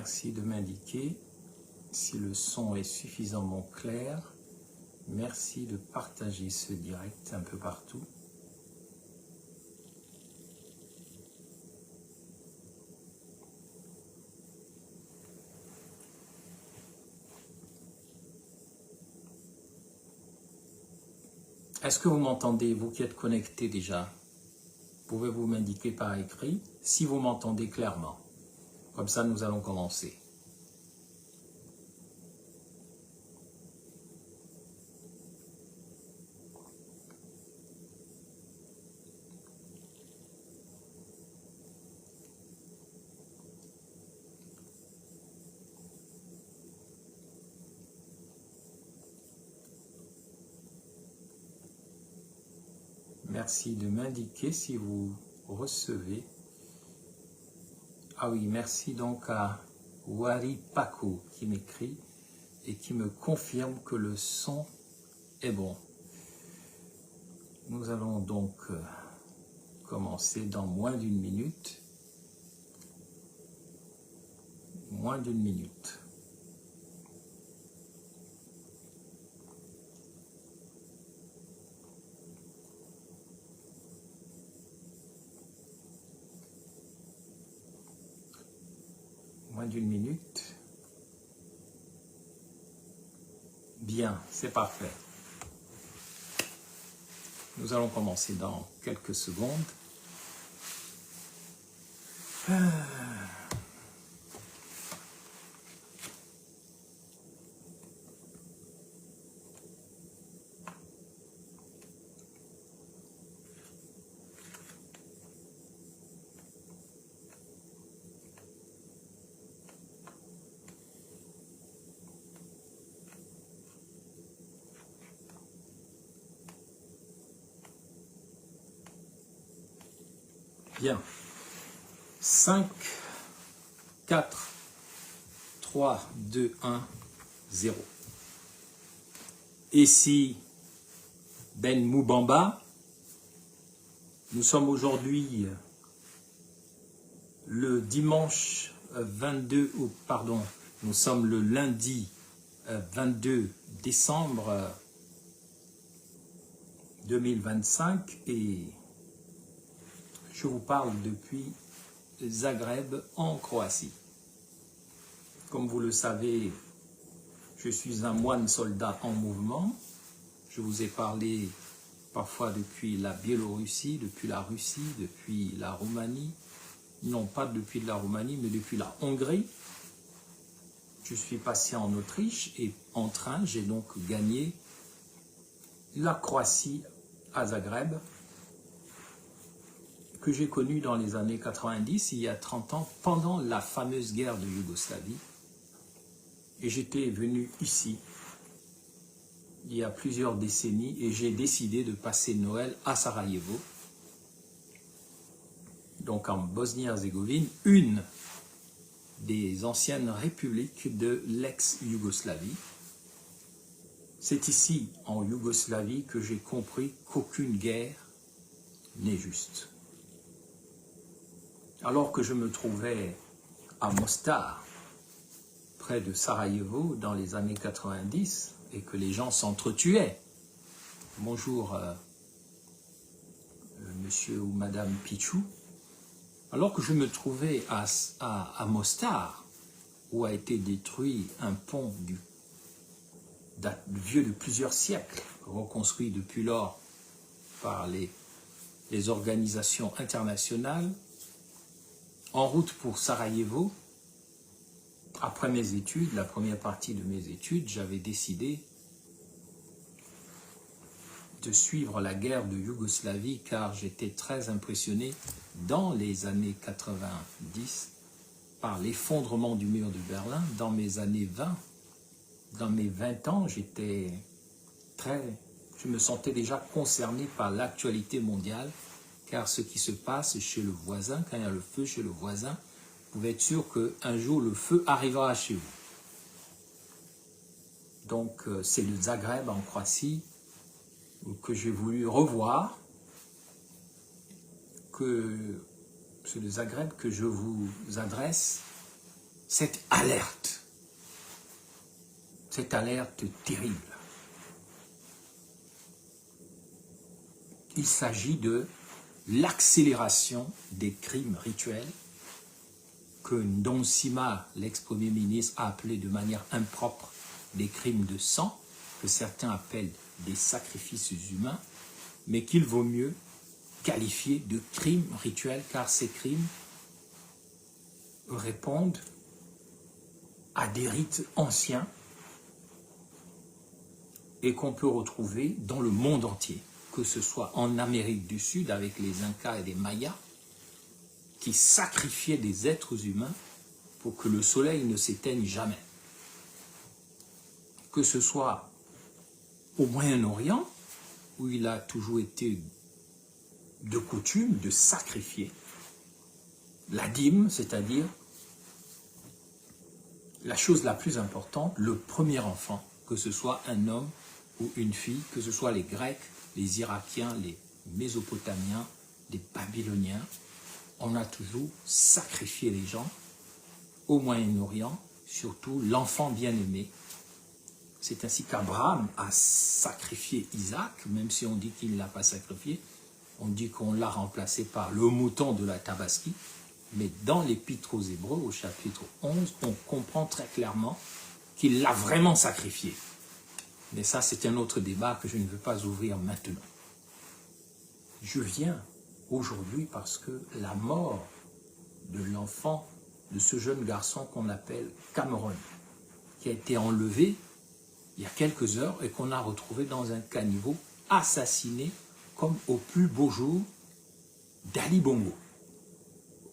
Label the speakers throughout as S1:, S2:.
S1: Merci de m'indiquer si le son est suffisamment clair. Merci de partager ce direct un peu partout. Est-ce que vous m'entendez, vous qui êtes connectés déjà? Pouvez-vous m'indiquer par écrit si vous m'entendez clairement? Comme ça, nous allons commencer. Merci de m'indiquer si vous recevez. Ah oui, merci donc à Wari Paco qui m'écrit et qui me confirme que le son est bon. Nous allons donc commencer dans moins d'une minute. Moins d'une minute. Moins d'une minute. Bien, c'est parfait. Nous allons commencer dans quelques secondes. Bien. 5, 4, 3, 2, 1, 0. Ici Ben Moubamba. Nous sommes aujourd'hui le dimanche 22, pardon, nous sommes le lundi 22 décembre 2025 et je vous parle depuis Zagreb en Croatie. Comme vous le savez, je suis un moine soldat en mouvement. Je vous ai parlé parfois depuis la Biélorussie, depuis la Russie, depuis la Roumanie. Non pas depuis la Roumanie, mais depuis la Hongrie. Je suis passé en Autriche et en train, j'ai donc gagné la Croatie à Zagreb, que j'ai connue dans les années 90, il y a 30 ans, pendant la fameuse guerre de Yougoslavie. Et j'étais venu ici, il y a plusieurs décennies, et j'ai décidé de passer Noël à Sarajevo, donc en Bosnie-Herzégovine, une des anciennes républiques de l'ex-Yougoslavie. C'est ici, en Yougoslavie, que j'ai compris qu'aucune guerre n'est juste. Alors que je me trouvais à Mostar, près de Sarajevo, dans les années 90, et que les gens s'entretuaient. Bonjour, monsieur ou madame Pichou. Alors que je me trouvais à Mostar, où a été détruit un pont vieux de plusieurs siècles, reconstruit depuis lors par les organisations internationales, en route pour Sarajevo, après mes études, la première partie de mes études, j'avais décidé de suivre la guerre de Yougoslavie car j'étais très impressionné dans les années 90 par l'effondrement du mur de Berlin. Dans mes années 20, dans mes 20 ans, je me sentais déjà concerné par l'actualité mondiale car ce qui se passe chez le voisin, quand il y a le feu chez le voisin, vous pouvez être sûr qu'un jour le feu arrivera chez vous. Donc c'est le Zagreb en Croatie que j'ai voulu revoir, c'est le Zagreb que je vous adresse cette alerte terrible. Il s'agit de l'accélération des crimes rituels que Ndong Sima, l'ex-premier ministre, a appelé de manière impropre des crimes de sang, que certains appellent des sacrifices humains, mais qu'il vaut mieux qualifier de crimes rituels, car ces crimes répondent à des rites anciens et qu'on peut retrouver dans le monde entier, que ce soit en Amérique du Sud avec les Incas et les Mayas, qui sacrifiaient des êtres humains pour que le soleil ne s'éteigne jamais. Que ce soit au Moyen-Orient, où il a toujours été de coutume de sacrifier la dîme, c'est-à-dire la chose la plus importante, le premier enfant, que ce soit un homme ou une fille, que ce soit les Grecs, les Irakiens, les Mésopotamiens, les Babyloniens, on a toujours sacrifié les gens. Au Moyen-Orient, surtout l'enfant bien-aimé. C'est ainsi qu'Abraham a sacrifié Isaac, même si on dit qu'il ne l'a pas sacrifié. On dit qu'on l'a remplacé par le mouton de la Tabaski. Mais dans l'Épître aux Hébreux, au chapitre 11, on comprend très clairement qu'il l'a vraiment sacrifié. Mais ça, c'est un autre débat que je ne veux pas ouvrir maintenant. Je viens aujourd'hui parce que la mort de l'enfant, de ce jeune garçon qu'on appelle Cameron, qui a été enlevé il y a quelques heures et qu'on a retrouvé dans un caniveau, assassiné comme au plus beau jour d'Ali Bongo,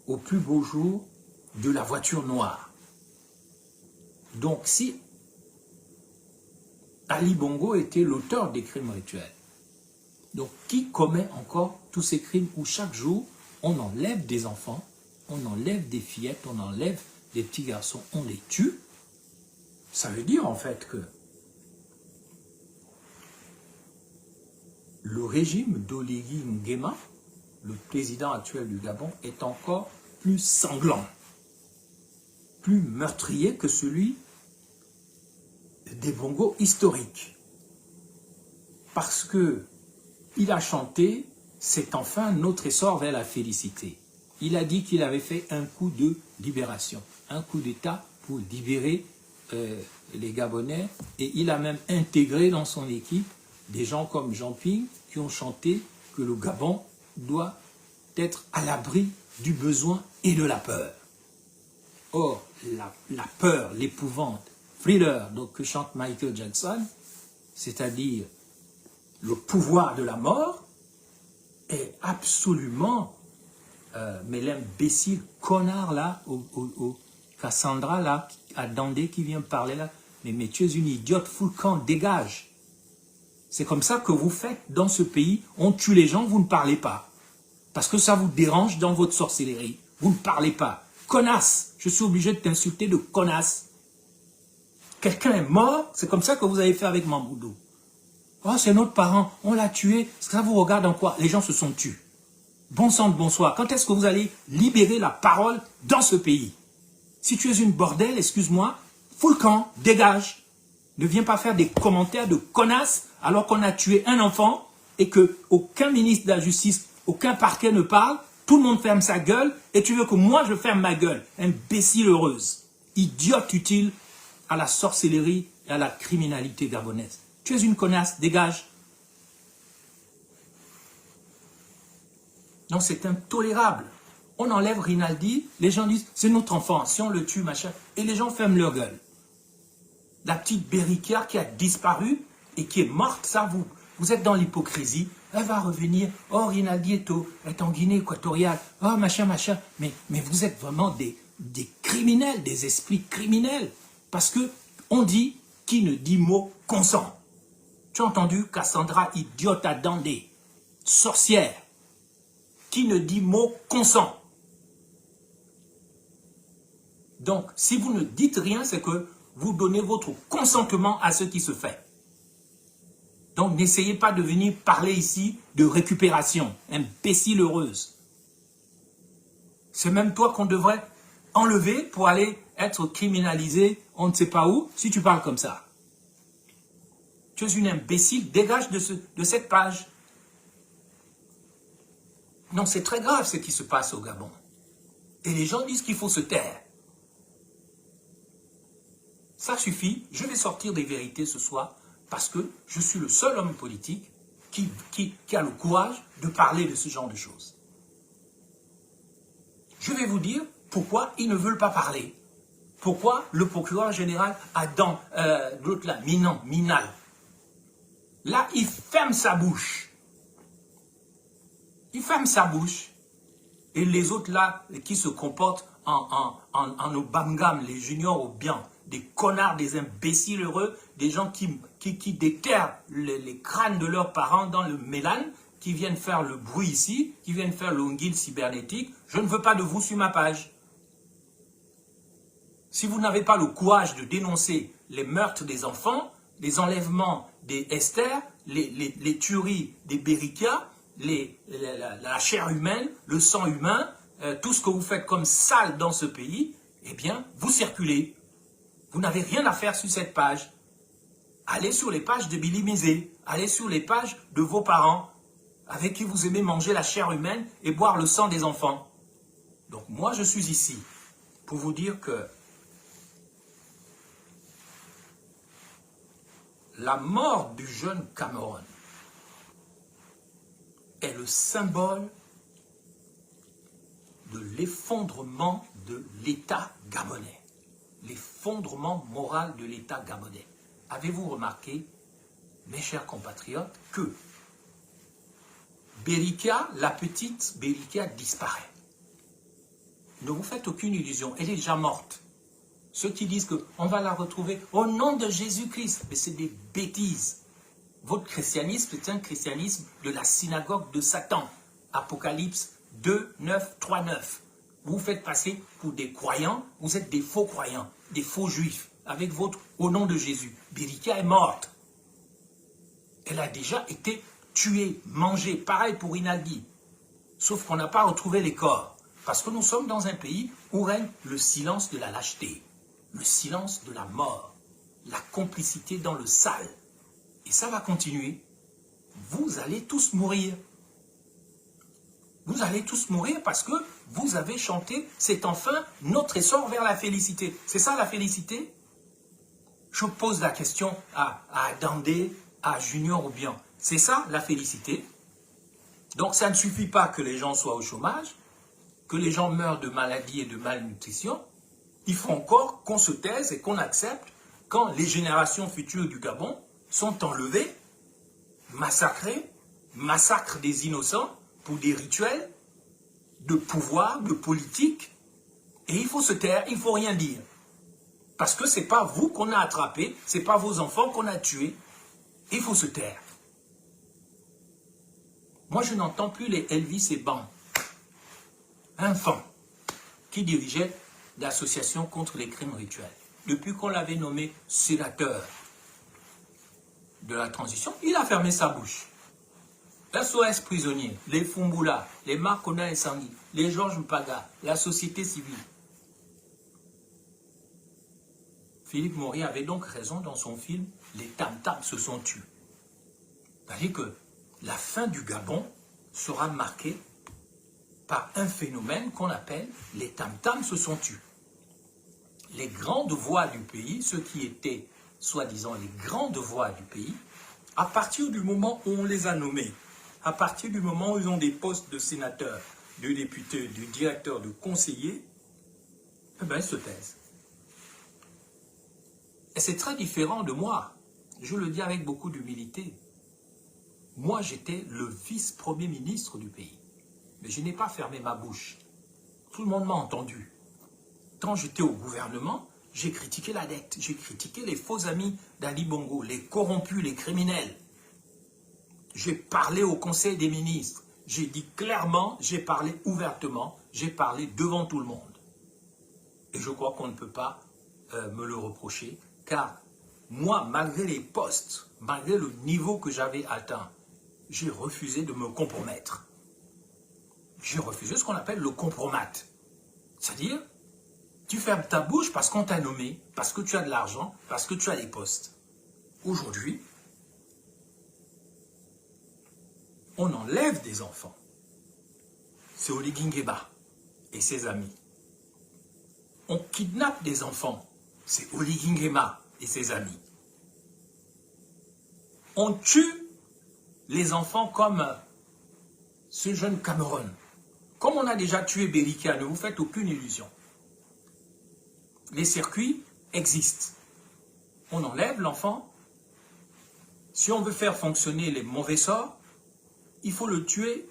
S1: au plus beau jour de la voiture noire. Donc si Ali Bongo était l'auteur des crimes rituels, donc qui commet encore tous ces crimes où chaque jour on enlève des enfants, on enlève des fillettes, on enlève des petits garçons, on les tue? Ça veut dire en fait que le régime d'Oligui Nguema, le président actuel du Gabon, est encore plus sanglant, plus meurtrier que celui des Bongo historiques. Parce que il a chanté « C'est enfin notre essor vers la félicité ». Il a dit qu'il avait fait un coup de libération, un coup d'État pour libérer les Gabonais, et il a même intégré dans son équipe des gens comme Jean Ping qui ont chanté que le Gabon doit être à l'abri du besoin et de la peur. Or, la peur, l'épouvante, Thriller, donc que chante Michael Jackson, c'est-à-dire le pouvoir de la mort, est absolument, mais l'imbécile connard là, au Cassandra là, à Dandé qui vient parler là, mais tu es une idiote, fous le camp, dégage. C'est comme ça que vous faites dans ce pays, on tue les gens, vous ne parlez pas. Parce que ça vous dérange dans votre sorcellerie, vous ne parlez pas. Connasse, je suis obligé de t'insulter de connasse. Quelqu'un est mort, c'est comme ça que vous avez fait avec Mamboudou. Oh, c'est notre parent, on l'a tué, ça vous regarde en quoi? Les gens se sont tués. Bon sang de bonsoir, quand est-ce que vous allez libérer la parole dans ce pays? Si tu es une bordel, excuse-moi, fous le camp, dégage. Ne viens pas faire des commentaires de connasse alors qu'on a tué un enfant et que aucun ministre de la Justice, aucun parquet ne parle, tout le monde ferme sa gueule et tu veux que moi je ferme ma gueule. Imbécile heureuse, idiote utile à la sorcellerie et à la criminalité gabonaise. Tu es une connasse, dégage. Non, c'est intolérable. On enlève Rinaldi, les gens disent, c'est notre enfant, si on le tue, machin, et les gens ferment leur gueule. La petite Bérikia qui a disparu et qui est morte, ça, vous êtes dans l'hypocrisie. Elle va revenir, oh, Rinaldi est en Guinée équatoriale, oh, machin, machin. Mais vous êtes vraiment des criminels, des esprits criminels. Parce que on dit, qui ne dit mot consent. Tu as entendu Cassandra, idiote à Dandé, sorcière, qui ne dit mot consent. Donc, si vous ne dites rien, c'est que vous donnez votre consentement à ce qui se fait. Donc, n'essayez pas de venir parler ici de récupération, imbécile heureuse. C'est même toi qu'on devrait enlever pour aller être criminalisé, on ne sait pas où, si tu parles comme ça. Tu es une imbécile, dégage de cette page. Non, c'est très grave ce qui se passe au Gabon. Et les gens disent qu'il faut se taire. Ça suffit, je vais sortir des vérités ce soir, parce que je suis le seul homme politique qui a le courage de parler de ce genre de choses. Je vais vous dire pourquoi ils ne veulent pas parler. Pourquoi le procureur général a dans l'autre là, Minal, là, il ferme sa bouche. Il ferme sa bouche. Et les autres là, qui se comportent en Obamgam, les juniors au bien, des connards, des imbéciles heureux, des gens qui déterrent les crânes de leurs parents dans le mélan, qui viennent faire le bruit ici, qui viennent faire l'onguille cybernétique. Je ne veux pas de vous sur ma page. Si vous n'avez pas le courage de dénoncer les meurtres des enfants, les enlèvements des Esther, les tueries des Berikia, la chair humaine, le sang humain, tout ce que vous faites comme sale dans ce pays, eh bien, vous circulez. Vous n'avez rien à faire sur cette page. Allez sur les pages de Billy Mizé, allez sur les pages de vos parents, avec qui vous aimez manger la chair humaine et boire le sang des enfants. Donc moi, je suis ici pour vous dire que la mort du jeune Cameron est le symbole de l'effondrement de l'État gabonais. L'effondrement moral de l'État gabonais. Avez-vous remarqué, mes chers compatriotes, que Berikia, la petite Berikia, disparaît. Ne vous faites aucune illusion, elle est déjà morte. Ceux qui disent qu'on va la retrouver au nom de Jésus-Christ, mais c'est des bêtises. Votre christianisme est un christianisme de la synagogue de Satan. Apocalypse 2, 9, 3, 9. Vous vous faites passer pour des croyants, vous êtes des faux croyants, des faux juifs, avec votre au nom de Jésus. Berikia est morte. Elle a déjà été tuée, mangée, pareil pour Inaldi. Sauf qu'on n'a pas retrouvé les corps. Parce que nous sommes dans un pays où règne le silence de la lâcheté, le silence de la mort, la complicité dans le sale. Et ça va continuer. Vous allez tous mourir. Vous allez tous mourir parce que vous avez chanté « C'est enfin notre essor vers la félicité ». C'est ça la félicité? Je pose la question à Dandé, à Junior ou bien. C'est ça la félicité? Donc ça ne suffit pas que les gens soient au chômage, que les gens meurent de maladies et de malnutrition. Il faut encore qu'on se taise et qu'on accepte quand les générations futures du Gabon sont enlevées, massacrées, massacrent des innocents pour des rituels de pouvoir, de politique. Et il faut se taire, il ne faut rien dire. Parce que ce n'est pas vous qu'on a attrapé, ce n'est pas vos enfants qu'on a tués. Il faut se taire. Moi, je n'entends plus les Elvis et Ban, enfants, qui dirigeaient l'association contre les crimes rituels. Depuis qu'on l'avait nommé sénateur de la transition, il a fermé sa bouche. SOS prisonniers, les Fumbula, les Marcona et Sangui, les Georges Mpaga, la société civile. Philippe Maury avait donc raison dans son film « Les tam-tams se sont tus ». C'est-à-dire que la fin du Gabon sera marquée par un phénomène qu'on appelle « les tam-tams se sont tus ». Les grandes voix du pays, ceux qui étaient soi-disant les grandes voix du pays, à partir du moment où on les a nommés, à partir du moment où ils ont des postes de sénateurs, de députés, de directeurs, de conseillers, eh bien, ils se taisent. Et c'est très différent de moi. Je le dis avec beaucoup d'humilité. Moi, j'étais le vice-premier ministre du pays. Mais je n'ai pas fermé ma bouche. Tout le monde m'a entendu. Quand j'étais au gouvernement, j'ai critiqué la dette. J'ai critiqué les faux amis d'Ali Bongo, les corrompus, les criminels. J'ai parlé au Conseil des ministres. J'ai dit clairement, j'ai parlé ouvertement, j'ai parlé devant tout le monde. Et je crois qu'on ne peut pas me le reprocher, car moi, malgré les postes, malgré le niveau que j'avais atteint, j'ai refusé de me compromettre. J'ai refusé ce qu'on appelle le compromat. C'est-à-dire, Tu fermes ta bouche parce qu'on t'a nommé, parce que tu as de l'argent, parce que tu as des postes. Aujourd'hui, on enlève des enfants. C'est Oligui Nguema et ses amis. On kidnappe des enfants. C'est Oligui Nguema et ses amis. On tue les enfants comme ce jeune Cameroun. Comme on a déjà tué Berikia, ne vous faites aucune illusion. Les circuits existent. On enlève l'enfant. Si on veut faire fonctionner les mauvais sorts, il faut le tuer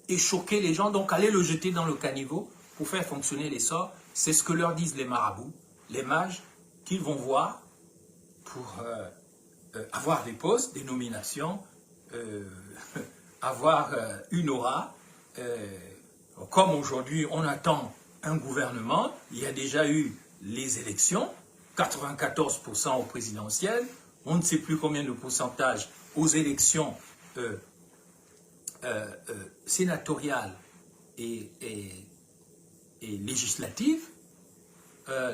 S1: et choquer les gens, donc aller le jeter dans le caniveau pour faire fonctionner les sorts. C'est ce que leur disent les marabouts, les mages, qu'ils vont voir pour avoir des postes, des nominations, avoir une aura. Comme aujourd'hui, on attend un gouvernement, il y a déjà eu les élections, 94% au présidentiel, on ne sait plus combien de pourcentage aux élections sénatoriales et législatives.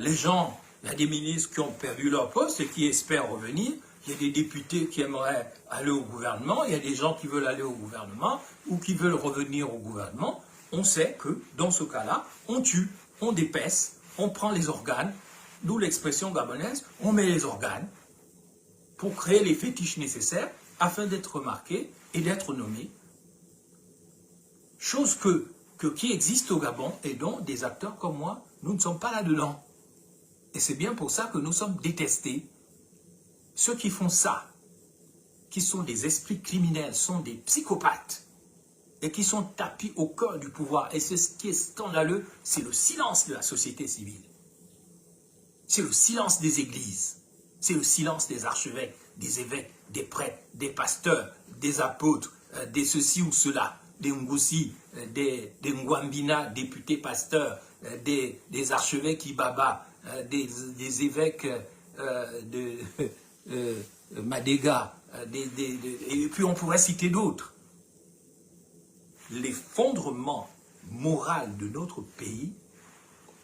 S1: Les gens, il y a des ministres qui ont perdu leur poste et qui espèrent revenir. Il y a des députés qui aimeraient aller au gouvernement. Il y a des gens qui veulent aller au gouvernement ou qui veulent revenir au gouvernement. On sait que dans ce cas-là, on tue, on dépèce, on prend les organes, d'où l'expression gabonaise, on met les organes pour créer les fétiches nécessaires afin d'être remarqué et d'être nommé. Chose qui existe au Gabon et dont des acteurs comme moi, nous ne sommes pas là-dedans. Et c'est bien pour ça que nous sommes détestés. Ceux qui font ça, qui sont des esprits criminels, sont des psychopathes et qui sont tapis au cœur du pouvoir. Et c'est ce qui est scandaleux, c'est le silence de la société civile. C'est le silence des églises. C'est le silence des archevêques, des évêques, des prêtres, des pasteurs, des apôtres, des ceci ou cela, des Ngoussi, des Ngwambina, députés pasteurs, des archevêques Ibaba, des évêques de Madega, et puis on pourrait citer d'autres. L'effondrement moral de notre pays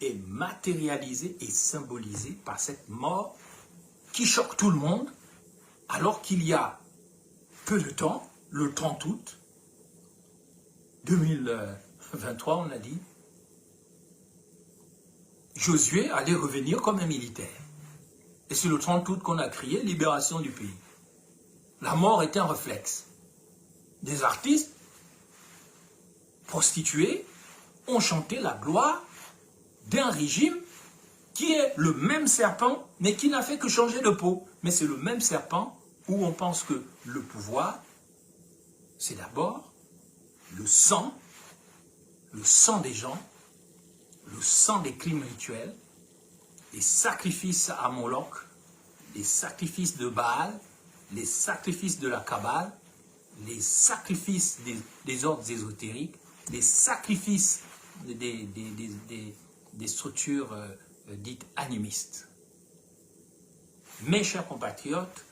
S1: est matérialisé et symbolisé par cette mort qui choque tout le monde, alors qu'il y a peu de temps, le 30 août 2023, on a dit, Josué allait revenir comme un militaire. Et c'est le 30 août qu'on a crié libération du pays. La mort est un réflexe. Des artistes prostituées ont chanté la gloire d'un régime qui est le même serpent, mais qui n'a fait que changer de peau. Mais c'est le même serpent où on pense que le pouvoir, c'est d'abord le sang des gens, le sang des crimes rituels, les sacrifices à Moloch, les sacrifices de Baal, les sacrifices de la Kabbale, les sacrifices des ordres ésotériques, les sacrifices des structures dites animistes. Mes chers compatriotes,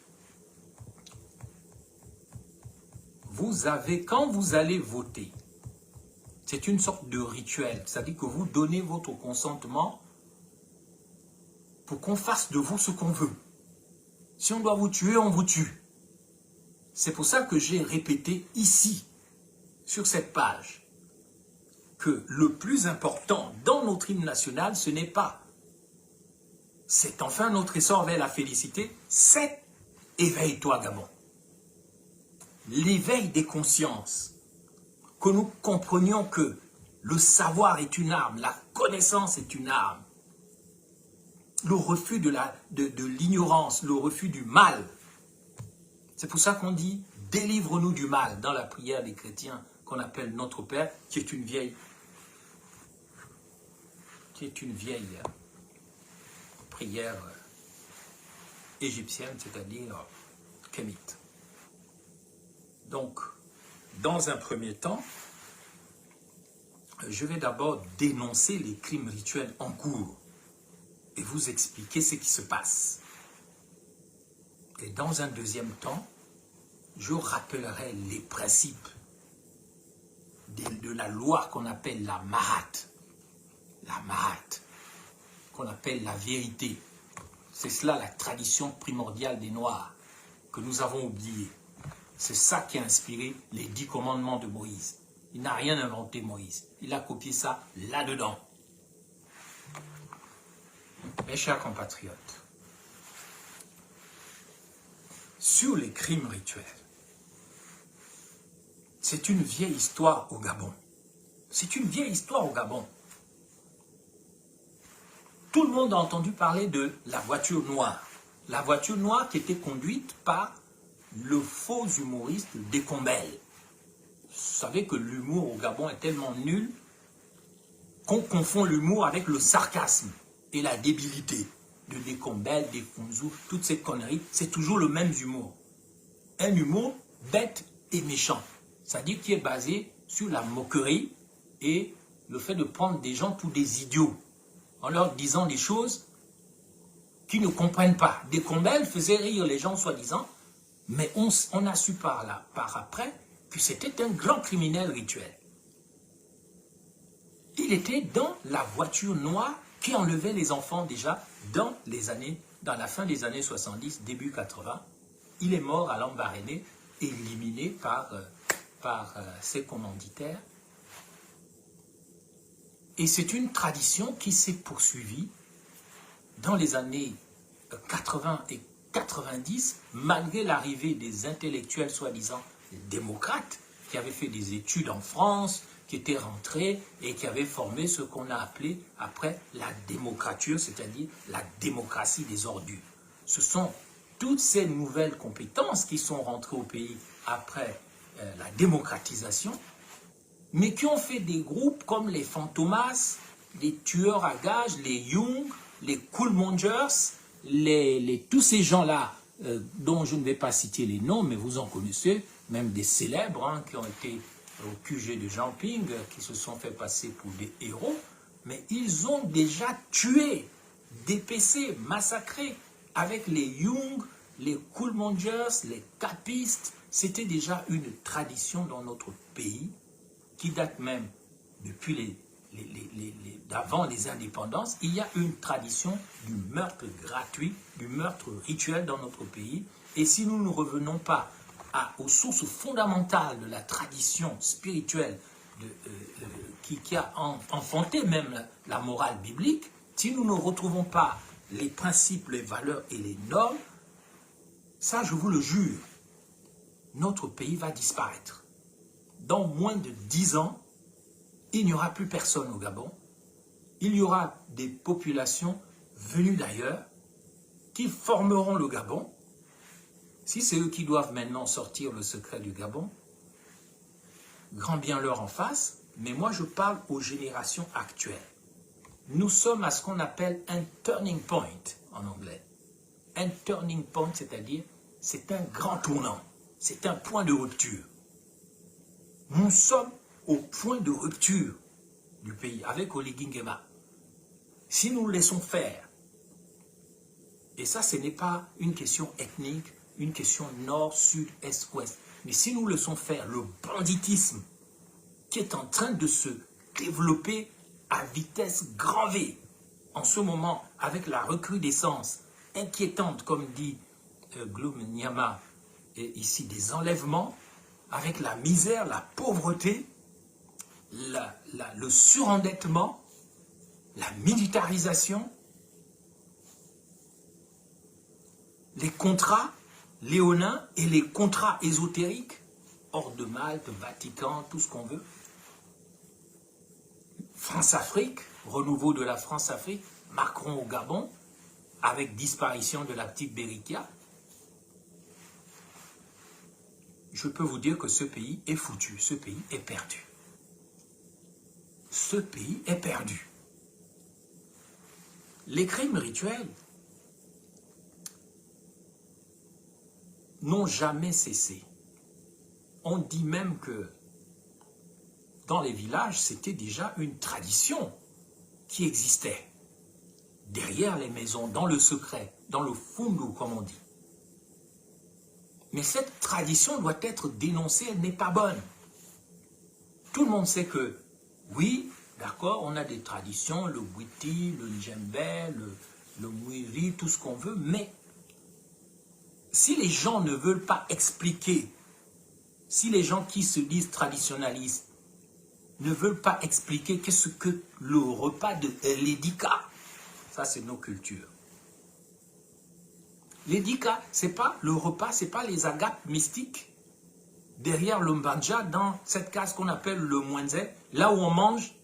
S1: quand vous allez voter, c'est une sorte de rituel, c'est-à-dire que vous donnez votre consentement pour qu'on fasse de vous ce qu'on veut. Si on doit vous tuer, on vous tue. C'est pour ça que j'ai répété ici, sur cette page, que le plus important dans notre hymne national, ce n'est pas c'est enfin notre essor vers la félicité, c'est éveille-toi Gabon. L'éveil des consciences, que nous comprenions que le savoir est une arme, la connaissance est une arme, le refus de l'ignorance, le refus du mal. C'est pour ça qu'on dit « délivre-nous du mal » dans la prière des chrétiens qu'on appelle Notre Père, qui est une vieille prière égyptienne, c'est-à-dire kémite. Donc, dans un premier temps, je vais d'abord dénoncer les crimes rituels en cours et vous expliquer ce qui se passe. Et dans un deuxième temps, je rappellerai les principes de la loi qu'on appelle la Mahat. La Mahat. qu'on appelle la vérité. C'est cela la tradition primordiale des Noirs, que nous avons oubliée. C'est ça qui a inspiré les 10 commandements de Moïse. Il n'a rien inventé, Moïse. Il a copié ça là-dedans. Mes chers compatriotes, sur les crimes rituels, c'est une vieille histoire au Gabon. C'est une vieille histoire au Gabon. Tout le monde a entendu parler de la voiture noire. La voiture noire qui était conduite par le faux humoriste Decombel. Vous savez que l'humour au Gabon est tellement nul qu'on confond l'humour avec le sarcasme et la débilité. De Decombel, des Funzou, toutes ces conneries, c'est toujours le même humour. Un humour bête et méchant. C'est-à-dire qui est basé sur la moquerie et le fait de prendre des gens pour des idiots en leur disant des choses qu'ils ne comprennent pas. Decombel faisait rire les gens soi-disant, mais on a su par après que c'était un grand criminel rituel. Il était dans la voiture noire qui enlevait les enfants déjà dans la fin des années 70, début 80. Il est mort à Lambaréné, éliminé par ses commanditaires. Et c'est une tradition qui s'est poursuivie dans les années 80 et 90, malgré l'arrivée des intellectuels soi-disant démocrates, qui avaient fait des études en France, qui étaient rentrés et qui avaient formé ce qu'on a appelé après la démocrature, c'est-à-dire la démocratie des ordures. Ce sont toutes ces nouvelles compétences qui sont rentrées au pays après la démocratisation, mais qui ont fait des groupes comme les Fantomas, les tueurs à gages, les Young, les Coolmongers, tous ces gens-là, dont je ne vais pas citer les noms, mais vous en connaissez, même des célèbres qui ont été au QG de Jean-Ping, qui se sont fait passer pour des héros, mais ils ont déjà tué, dépecé, massacré, avec les Young, les Coolmongers, les capistes. C'était déjà une tradition dans notre pays, qui date même depuis d'avant les indépendances. Il y a une tradition du meurtre gratuit, du meurtre rituel dans notre pays. Et si nous ne revenons pas aux sources fondamentales de la tradition spirituelle qui a enfanté même la morale biblique, si nous ne retrouvons pas les principes, les valeurs et les normes, ça je vous le jure, notre pays va disparaître. Dans moins de 10 ans, il n'y aura plus personne au Gabon. Il y aura des populations venues d'ailleurs qui formeront le Gabon. Si c'est eux qui doivent maintenant sortir le secret du Gabon, grand bien leur en face, mais moi je parle aux générations actuelles. Nous sommes à ce qu'on appelle un turning point en anglais. Un turning point, c'est-à-dire c'est un grand tournant, c'est un point de rupture. Nous sommes au point de rupture du pays avec Oligui Nguema. Si nous le laissons faire, et ça ce n'est pas une question ethnique, une question nord, sud, est, ouest, mais si nous le laissons faire, le banditisme qui est en train de se développer à vitesse grand V, en ce moment, avec la recrudescence inquiétante, comme dit Gloum Nyama, et ici des enlèvements, avec la misère, la pauvreté, le surendettement, la militarisation, les contrats léonins et les contrats ésotériques, hors de Malte, Vatican, tout ce qu'on veut. France-Afrique, renouveau de la France-Afrique, Macron au Gabon, avec disparition de la petite Bérikia. Je peux vous dire que ce pays est foutu, ce pays est perdu. Ce pays est perdu. Les crimes rituels n'ont jamais cessé. On dit même que dans les villages, c'était déjà une tradition qui existait. Derrière les maisons, dans le secret, dans le fundu, comme on dit. Mais cette tradition doit être dénoncée, elle n'est pas bonne. Tout le monde sait que, oui, D'accord, on a des traditions, le Witi, le Djembe, le Mouiri, tout ce qu'on veut, mais si les gens ne veulent pas expliquer, si les gens qui se disent traditionnalistes ne veulent pas expliquer qu'est-ce que le repas de l'Edika, ça c'est nos cultures. L'Edika, c'est pas le repas, c'est pas les agapes mystiques derrière le mbanja, dans cette case qu'on appelle le mwenze, là où on mange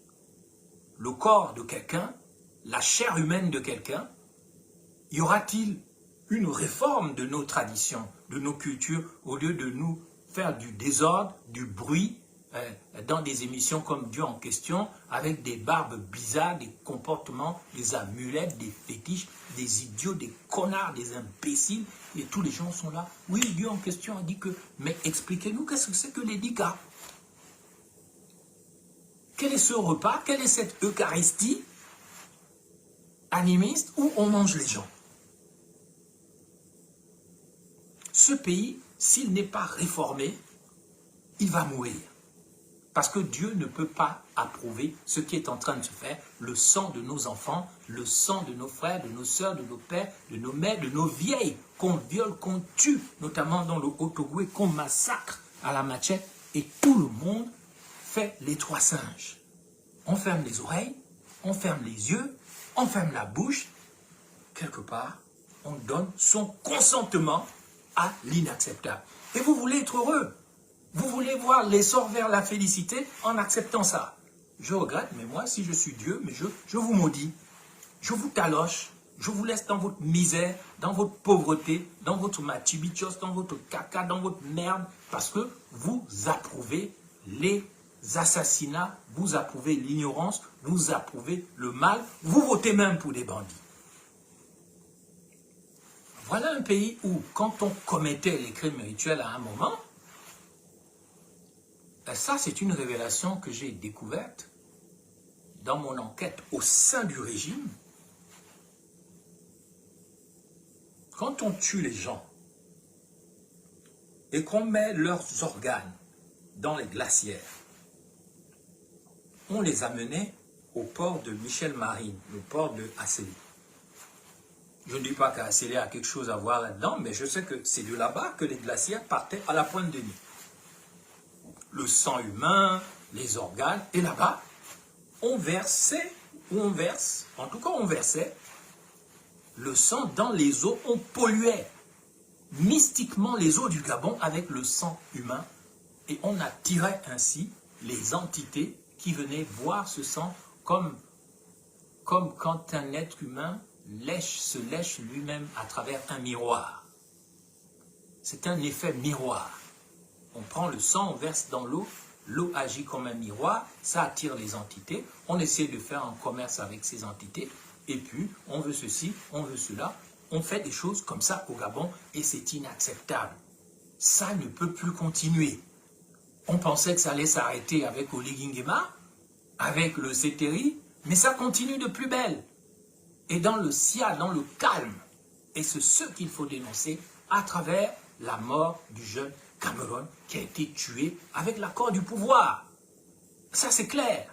S1: le corps de quelqu'un, la chair humaine de quelqu'un. Y aura-t-il une réforme de nos traditions, de nos cultures, au lieu de nous faire du désordre, du bruit, dans des émissions comme Dieu en question, avec des barbes bizarres, des comportements, des amulettes, des fétiches, des idiots, des connards, des imbéciles, et tous les gens sont là. Oui, Dieu en question a dit que, mais expliquez-nous qu'est-ce que c'est que l'Edika? Quel est ce repas? Quelle est cette Eucharistie animiste où on mange les gens? Ce pays, s'il n'est pas réformé, il va mourir. Parce que Dieu ne peut pas approuver ce qui est en train de se faire, le sang de nos enfants, le sang de nos frères, de nos sœurs, de nos pères, de nos mères, de nos vieilles, qu'on viole, qu'on tue, notamment dans le Haut-Ogooué, qu'on massacre à la machette, et tout le monde fait les trois singes. On ferme les oreilles, on ferme les yeux, on ferme la bouche, quelque part, on donne son consentement à l'inacceptable. Et vous voulez être heureux. Vous voulez voir l'essor vers la félicité en acceptant ça. Je regrette, mais moi, si je suis Dieu, mais je vous maudis. Je vous taloche. Je vous laisse dans votre misère, dans votre pauvreté, dans votre machibichos, dans votre caca, dans votre merde, parce que vous approuvez les assassinats, vous approuvez l'ignorance, vous approuvez le mal, vous votez même pour des bandits. Voilà un pays où, quand on commettait les crimes rituels à un moment, ça, c'est une révélation que j'ai découverte dans mon enquête au sein du régime. Quand on tue les gens et qu'on met leurs organes dans les glacières, on les amenait au port de Michel Marine, le port de Assélie. Je ne dis pas qu'Assélie a quelque chose à voir là-dedans, mais je sais que c'est de là-bas que les glacières partaient à la pointe de Nez. Le sang humain, les organes, et là-bas, on versait, ou on verse, en tout cas on versait, le sang dans les eaux, on polluait mystiquement les eaux du Gabon avec le sang humain, et on attirait ainsi les entités qui venaient boire ce sang comme quand un être humain se lèche lui-même à travers un miroir. C'est un effet miroir. On prend le sang, on verse dans l'eau, l'eau agit comme un miroir, ça attire les entités, on essaie de faire un commerce avec ces entités, et puis on veut ceci, on veut cela, on fait des choses comme ça au Gabon, et c'est inacceptable. Ça ne peut plus continuer. On pensait que ça allait s'arrêter avec Oligingema, avec le Céteri, mais ça continue de plus belle. Et dans le SIA, dans le calme, et c'est ce qu'il faut dénoncer à travers la mort du jeune Cameron qui a été tué avec l'accord du pouvoir. Ça, c'est clair.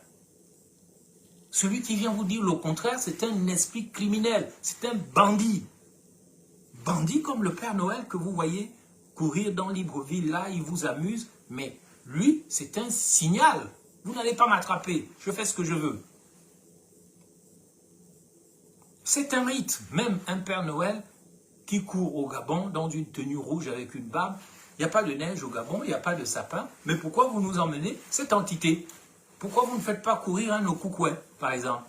S1: Celui qui vient vous dire le contraire, c'est un esprit criminel, c'est un bandit. Bandit comme le Père Noël que vous voyez courir dans Libreville, là, il vous amuse, mais lui, c'est un signal. Vous n'allez pas m'attraper, je fais ce que je veux. C'est un rite, même un Père Noël qui court au Gabon dans une tenue rouge avec une barbe. Il n'y a pas de neige au Gabon, il n'y a pas de sapin. Mais pourquoi vous nous emmenez cette entité? Pourquoi vous ne faites pas courir un Okoukwé, par exemple?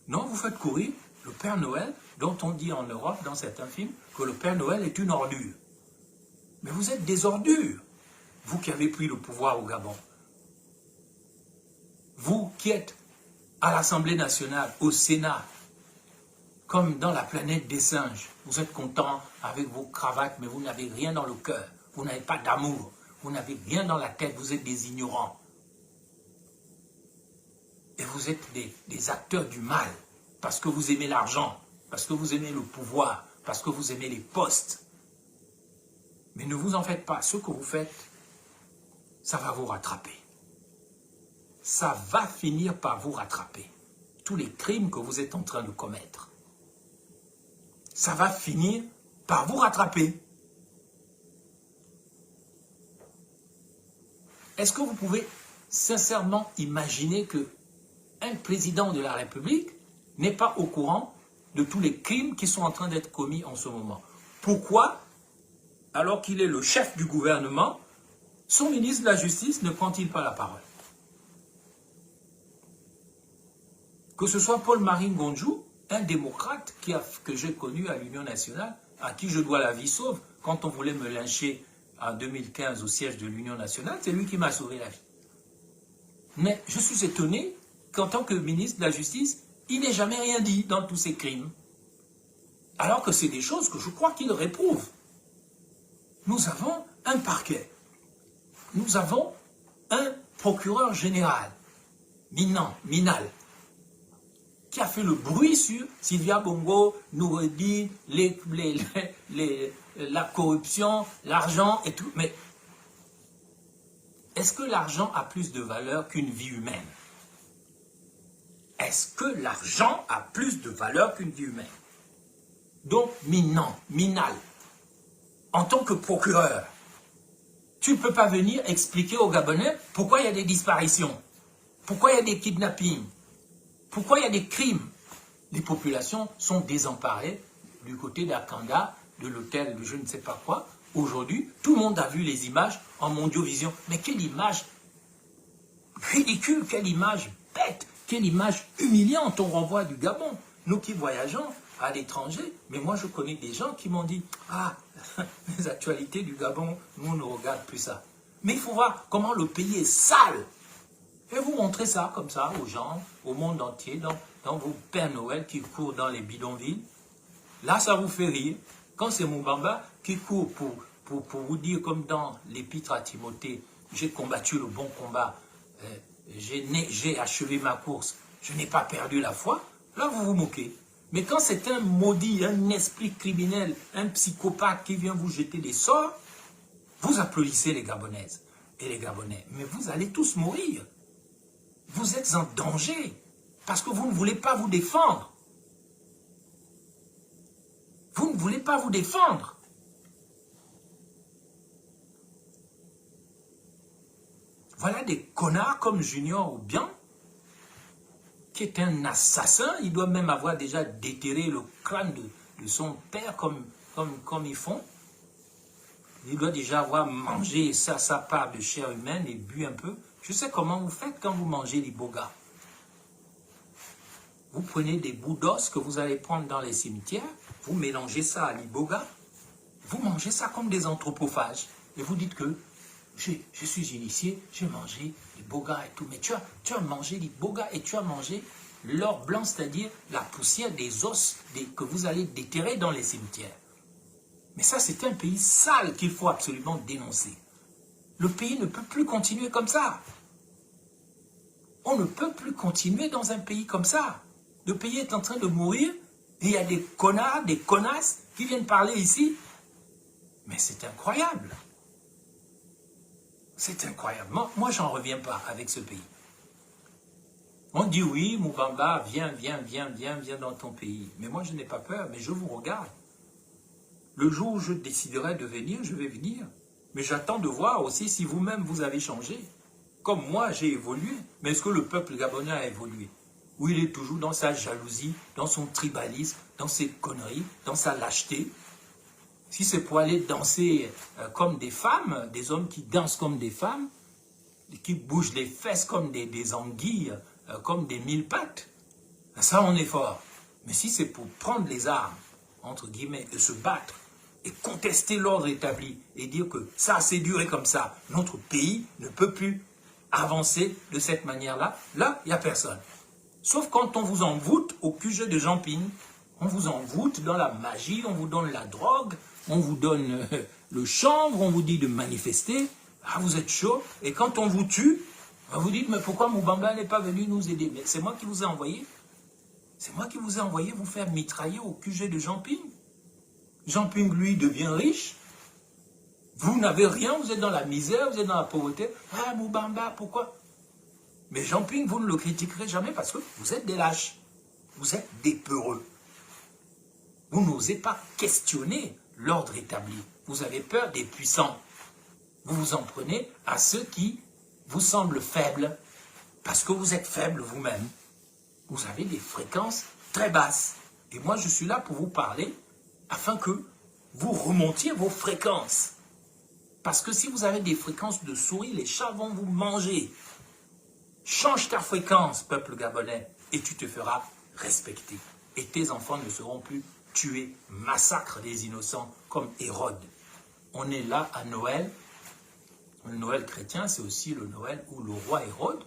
S1: Non, vous faites courir le Père Noël, dont on dit en Europe, dans certains films, que le Père Noël est une ordure. Mais vous êtes des ordures, vous qui avez pris le pouvoir au Gabon. Vous qui êtes à l'Assemblée nationale, au Sénat, comme dans la planète des singes, vous êtes content avec vos cravates, mais vous n'avez rien dans le cœur. Vous n'avez pas d'amour. Vous n'avez rien dans la tête. Vous êtes des ignorants. Et vous êtes des acteurs du mal. Parce que vous aimez l'argent. Parce que vous aimez le pouvoir. Parce que vous aimez les postes. Mais ne vous en faites pas. Ce que vous faites, ça va vous rattraper. ça va finir par vous rattraper. Tous les crimes que vous êtes en train de commettre. Ça va finir par vous rattraper. Est-ce que vous pouvez sincèrement imaginer que un président de la République n'est pas au courant de tous les crimes qui sont en train d'être commis en ce moment? Pourquoi, alors qu'il est le chef du gouvernement, son ministre de la Justice ne prend-il pas la parole? Que ce soit Paul-Marie Ngonjou, un démocrate que j'ai connu à l'Union nationale, à qui je dois la vie sauve, quand on voulait me lyncher en 2015 au siège de l'Union nationale, c'est lui qui m'a sauvé la vie. Mais je suis étonné qu'en tant que ministre de la Justice, il n'ait jamais rien dit dans tous ces crimes. Alors que c'est des choses que je crois qu'il réprouve. Nous avons un parquet. Nous avons un procureur général, Minal, qui a fait le bruit sur Sylvia Bongo, Noureddine, la corruption, l'argent et tout. Mais est-ce que l'argent a plus de valeur qu'une vie humaine? Est-ce que l'argent a plus de valeur qu'une vie humaine? Donc, Minal, en tant que procureur, tu ne peux pas venir expliquer aux Gabonais pourquoi il y a des disparitions, pourquoi il y a des kidnappings, pourquoi il y a des crimes. Les populations sont désemparées du côté d'Akanda, de l'hôtel de je ne sais pas quoi. Aujourd'hui, tout le monde a vu les images en mondiovision. Mais quelle image ridicule, quelle image bête, quelle image humiliante on renvoie du Gabon. Nous qui voyageons à l'étranger, mais moi je connais des gens qui m'ont dit « Ah, les actualités du Gabon, nous ne regardons plus ça. » Mais il faut voir comment le pays est sale. Et vous montrez ça comme ça aux gens, au monde entier, dans vos Pères Noël qui courent dans les bidonvilles. Là, ça vous fait rire. Quand c'est Moubamba qui court pour vous dire, comme dans l'épître à Timothée, j'ai combattu le bon combat, j'ai achevé ma course, je n'ai pas perdu la foi, là vous vous moquez. Mais quand c'est un maudit, un esprit criminel, un psychopathe qui vient vous jeter des sorts, vous applaudissez les Gabonaises et les Gabonais. Mais vous allez tous mourir. Vous êtes en danger parce que vous ne voulez pas vous défendre. Vous ne voulez pas vous défendre. Voilà des connards comme Junior Obiang, qui est un assassin. Il doit même avoir déjà déterré le crâne de son père comme ils font. Il doit déjà avoir mangé sa part de chair humaine et bu un peu. Je sais comment vous faites quand vous mangez les bogas. Vous prenez des bouts d'os que vous allez prendre dans les cimetières, vous mélangez ça à l'iboga, vous mangez ça comme des anthropophages. Et vous dites que je suis initié, j'ai mangé les bogas et tout. Mais tu as mangé les bogas et tu as mangé l'or blanc, c'est-à-dire la poussière des os que vous allez déterrer dans les cimetières. Mais ça, c'est un pays sale qu'il faut absolument dénoncer. Le pays ne peut plus continuer comme ça. On ne peut plus continuer dans un pays comme ça. Le pays est en train de mourir et il y a des connards, des connasses qui viennent parler ici. Mais c'est incroyable. C'est incroyable. Moi, j'en reviens pas avec ce pays. On dit oui, Moubamba, viens dans ton pays. Mais moi, je n'ai pas peur, mais je vous regarde. Le jour où je déciderai de venir, je vais venir. Mais j'attends de voir aussi si vous-même vous avez changé. Comme moi, j'ai évolué. Mais est-ce que le peuple gabonais a évolué? Ou il est toujours dans sa jalousie, dans son tribalisme, dans ses conneries, dans sa lâcheté? Si c'est pour aller danser comme des femmes, des hommes qui dansent comme des femmes, qui bougent les fesses comme des anguilles, comme des mille pattes, ça on est fort. Mais si c'est pour prendre les armes, entre guillemets, et se battre, et contester l'ordre établi, et dire que ça c'est duré comme ça, notre pays ne peut plus avancer de cette manière-là, là, il n'y a personne. Sauf quand on vous envoûte au QG de Jean-Ping, on vous envoûte dans la magie, on vous donne la drogue, on vous donne le chanvre, on vous dit de manifester, ah vous êtes chaud, et quand on vous tue, vous dites mais pourquoi Moubamba n'est pas venu nous aider? Mais c'est moi qui vous ai envoyé. C'est moi qui vous ai envoyé vous faire mitrailler au QG de Jean-Ping. Jean-Ping, lui, devient riche. Vous n'avez rien, vous êtes dans la misère, vous êtes dans la pauvreté. Ah, Moubamba, pourquoi? Mais Jean Ping, vous ne le critiquerez jamais parce que vous êtes des lâches. Vous êtes des peureux. Vous n'osez pas questionner l'ordre établi. Vous avez peur des puissants. Vous vous en prenez à ceux qui vous semblent faibles parce que vous êtes faible vous-même. Vous avez des fréquences très basses. Et moi, je suis là pour vous parler afin que vous remontiez vos fréquences. Parce que si vous avez des fréquences de souris, les chats vont vous manger. Change ta fréquence, peuple gabonais, et tu te feras respecter. Et tes enfants ne seront plus tués, massacre des innocents comme Hérode. On est là à Noël. Le Noël chrétien, c'est aussi le Noël où le roi Hérode,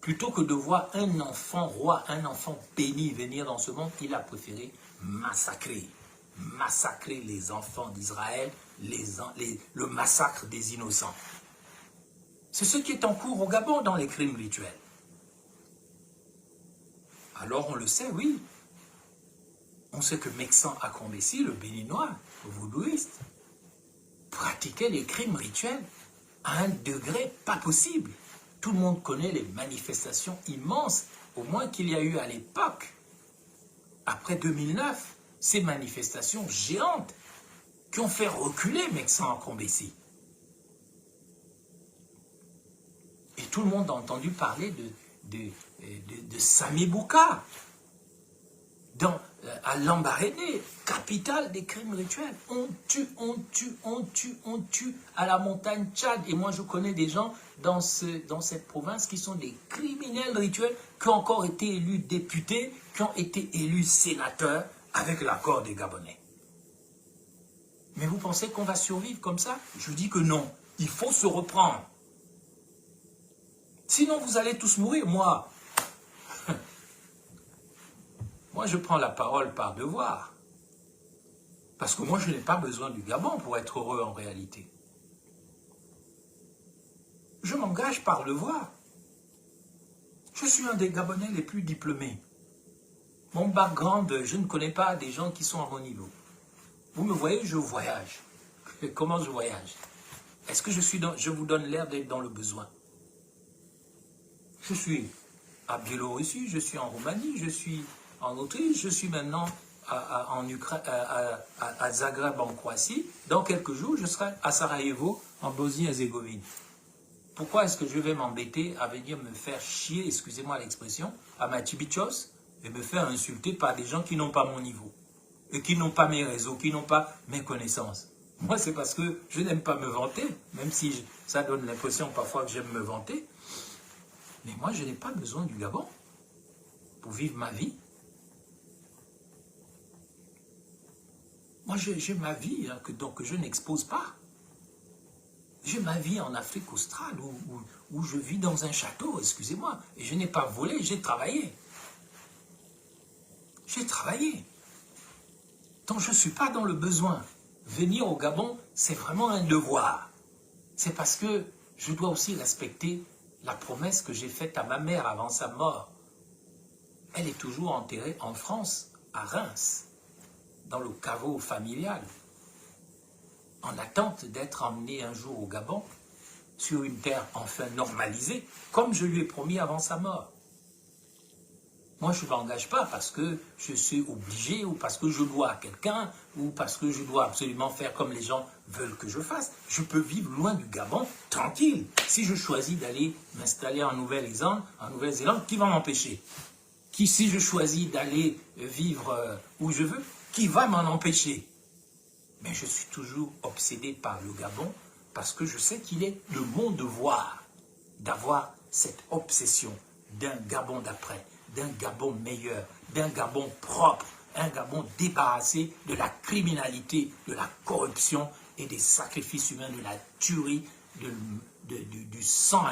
S1: plutôt que de voir un enfant roi, un enfant béni venir dans ce monde, il a préféré massacrer. Massacrer les enfants d'Israël, le massacre des innocents. C'est ce qui est en cours au Gabon dans les crimes rituels. Alors on le sait, oui. On sait que Meksan Akombesi, le béninois, le voodooiste, pratiquait les crimes rituels à un degré pas possible. Tout le monde connaît les manifestations immenses, au moins qu'il y a eu à l'époque. Après 2009, ces manifestations géantes qui ont fait reculer Meksan Akombesi. Et tout le monde a entendu parler de Sami Bouka, à Lambaréné, capitale des crimes rituels. On tue à la montagne Tchad. Et moi, je connais des gens dans cette province qui sont des criminels rituels, qui ont encore été élus députés, qui ont été élus sénateurs avec l'accord des Gabonais. Mais vous pensez qu'on va survivre comme ça? Je dis que non. Il faut se reprendre. Sinon, vous allez tous mourir. Moi, je prends la parole par devoir. Parce que moi, je n'ai pas besoin du Gabon pour être heureux en réalité. Je m'engage par devoir. Je suis un des Gabonais les plus diplômés. Mon background, je ne connais pas des gens qui sont à mon niveau. Vous me voyez, je voyage. Comment je voyage? Est-ce que je vous donne l'air d'être dans le besoin? Je suis à Biélorussie, je suis en Roumanie, je suis en Autriche, je suis maintenant à Zagreb en Croatie. Dans quelques jours, je serai à Sarajevo en Bosnie-Herzégovine. Pourquoi est-ce que je vais m'embêter à venir me faire chier, excusez-moi l'expression, à Machibichos et me faire insulter par des gens qui n'ont pas mon niveau et qui n'ont pas mes réseaux, qui n'ont pas mes connaissances? Moi, c'est parce que je n'aime pas me vanter, même si ça donne l'impression parfois que j'aime me vanter. Mais moi, je n'ai pas besoin du Gabon pour vivre ma vie. Moi, j'ai ma vie hein, que je n'expose pas. J'ai ma vie en Afrique australe où je vis dans un château, excusez-moi. Et je n'ai pas volé, j'ai travaillé. J'ai travaillé. Donc, je ne suis pas dans le besoin. Venir au Gabon, c'est vraiment un devoir. C'est parce que je dois aussi respecter la promesse que j'ai faite à ma mère avant sa mort. Elle est toujours enterrée en France, à Reims, dans le caveau familial, en attente d'être emmenée un jour au Gabon, sur une terre enfin normalisée, comme je lui ai promis avant sa mort. Moi, je ne m'engage pas parce que je suis obligé, ou parce que je dois à quelqu'un, ou parce que je dois absolument faire comme les gens veulent que je fasse. Je peux vivre loin du Gabon, tranquille. Si je choisis d'aller m'installer en Nouvelle-Zélande, qui va m'empêcher? Si je choisis d'aller vivre où je veux, qui va m'en empêcher? Mais je suis toujours obsédé par le Gabon parce que je sais qu'il est de mon devoir d'avoir cette obsession d'un Gabon d'après, d'un Gabon meilleur, d'un Gabon propre, un Gabon débarrassé de la criminalité, de la corruption et des sacrifices humains, de la tuerie, du sang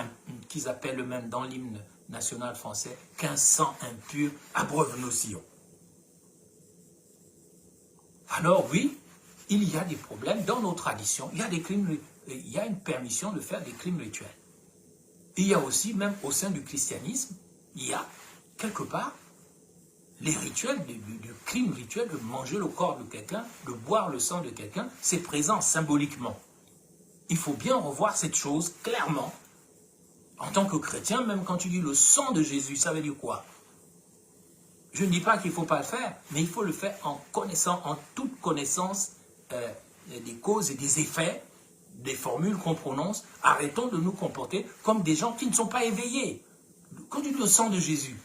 S1: qu'ils appellent eux-mêmes dans l'hymne national français, qu'un sang impur abreuve nos sillons. Alors oui, il y a des problèmes dans nos traditions, il y a une permission de faire des crimes rituels. Il y a aussi, même au sein du christianisme, il y a quelque part les rituels, du crime rituel de manger le corps de quelqu'un, de boire le sang de quelqu'un, c'est présent symboliquement. Il faut bien revoir cette chose clairement. En tant que chrétien, même quand tu dis le sang de Jésus, ça veut dire quoi? Je ne dis pas qu'il ne faut pas le faire, mais il faut le faire en connaissant, en toute connaissance des causes et des effets des formules qu'on prononce. Arrêtons de nous comporter comme des gens qui ne sont pas éveillés. Quand tu dis le sang de Jésus,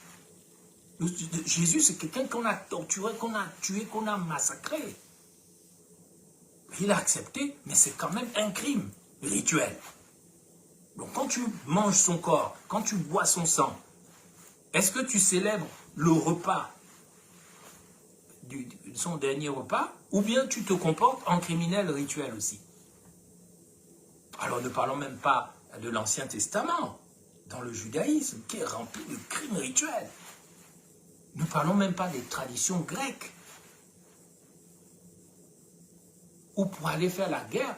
S1: Jésus c'est quelqu'un qu'on a torturé, qu'on a tué, qu'on a massacré. Il a accepté, mais c'est quand même un crime rituel. Donc quand tu manges son corps, quand tu bois son sang, est-ce que tu célèbres le repas, son dernier repas, ou bien tu te comportes en criminel rituel aussi? Alors ne parlons même pas de l'Ancien Testament, dans le judaïsme, qui est rempli de crimes rituels. Ne parlons même pas des traditions grecques, où pour aller faire la guerre,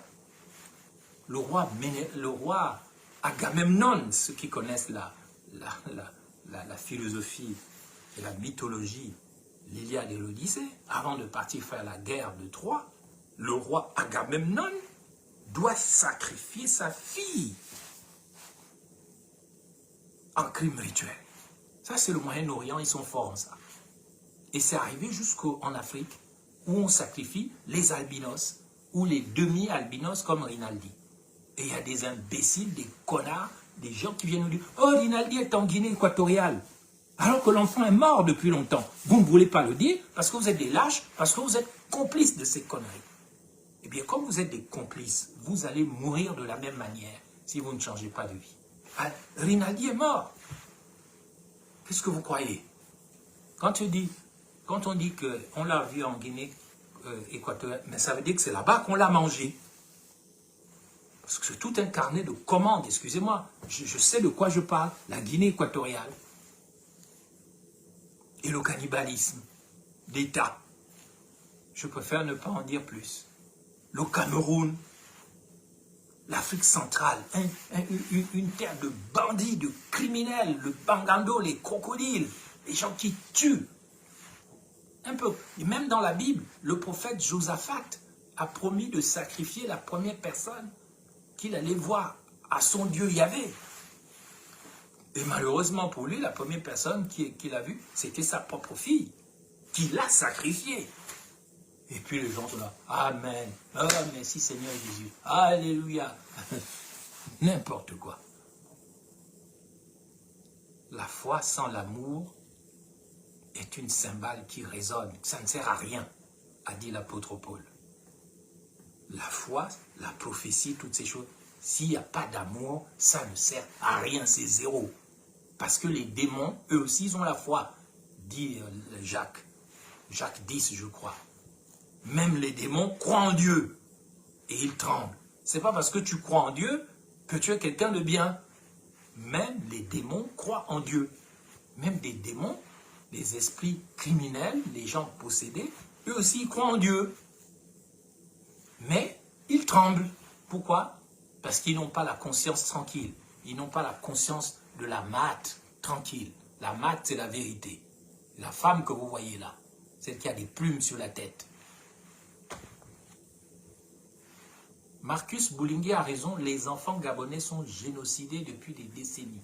S1: le roi Agamemnon, ceux qui connaissent la philosophie et la mythologie, l'Iliade et l'Odyssée, avant de partir faire la guerre de Troie, le roi Agamemnon doit sacrifier sa fille en crime rituel. Ça, c'est le Moyen-Orient, ils sont forts en ça. Et c'est arrivé jusqu'en Afrique, où on sacrifie les albinos, ou les demi-albinos comme Rinaldi. Et il y a des imbéciles, des connards, des gens qui viennent nous dire « Oh, Rinaldi est en Guinée équatoriale !» Alors que l'enfant est mort depuis longtemps. Vous ne voulez pas le dire parce que vous êtes des lâches, parce que vous êtes complices de ces conneries. Eh bien, comme vous êtes des complices, vous allez mourir de la même manière si vous ne changez pas de vie. Ah, Rinaldi est mort. Qu'est-ce que vous croyez? Quand on dit qu'on l'a vu en Guinée équatoriale, mais ça veut dire que c'est là-bas qu'on l'a mangé. Parce que c'est tout un carnet de commandes, excusez-moi, je sais de quoi je parle, la Guinée équatoriale. Et le cannibalisme d'État. Je préfère ne pas en dire plus. Le Cameroun, l'Afrique centrale, une terre de bandits, de criminels, le bangando, les crocodiles, les gens qui tuent. Un peu. Et même dans la Bible, le prophète Josaphat a promis de sacrifier la première personne qu'il allait voir à son Dieu Yahvé. Et malheureusement pour lui, la première personne qu'il a vue, c'était sa propre fille, qu'il a sacrifiée. Et puis les gens sont là, Amen, oh merci Seigneur Jésus, Alléluia, n'importe quoi. La foi sans l'amour est une cymbale qui résonne, ça ne sert à rien, a dit l'apôtre Paul. La foi, la prophétie, toutes ces choses, s'il n'y a pas d'amour, ça ne sert à rien, c'est zéro. Parce que les démons, eux aussi, ils ont la foi, dit Jacques 10, je crois. Même les démons croient en Dieu et ils tremblent. C'est pas parce que tu crois en Dieu que tu es quelqu'un de bien. Même les démons croient en Dieu. Même des démons, les esprits criminels, les gens possédés, eux aussi ils croient en Dieu. Mais ils tremblent. Pourquoi? Parce qu'ils n'ont pas la conscience tranquille. Ils n'ont pas la conscience de la mate tranquille. La mate, c'est la vérité. La femme que vous voyez là, celle qui a des plumes sur la tête. Marcus Boulinguer a raison, les enfants gabonais sont génocidés depuis des décennies.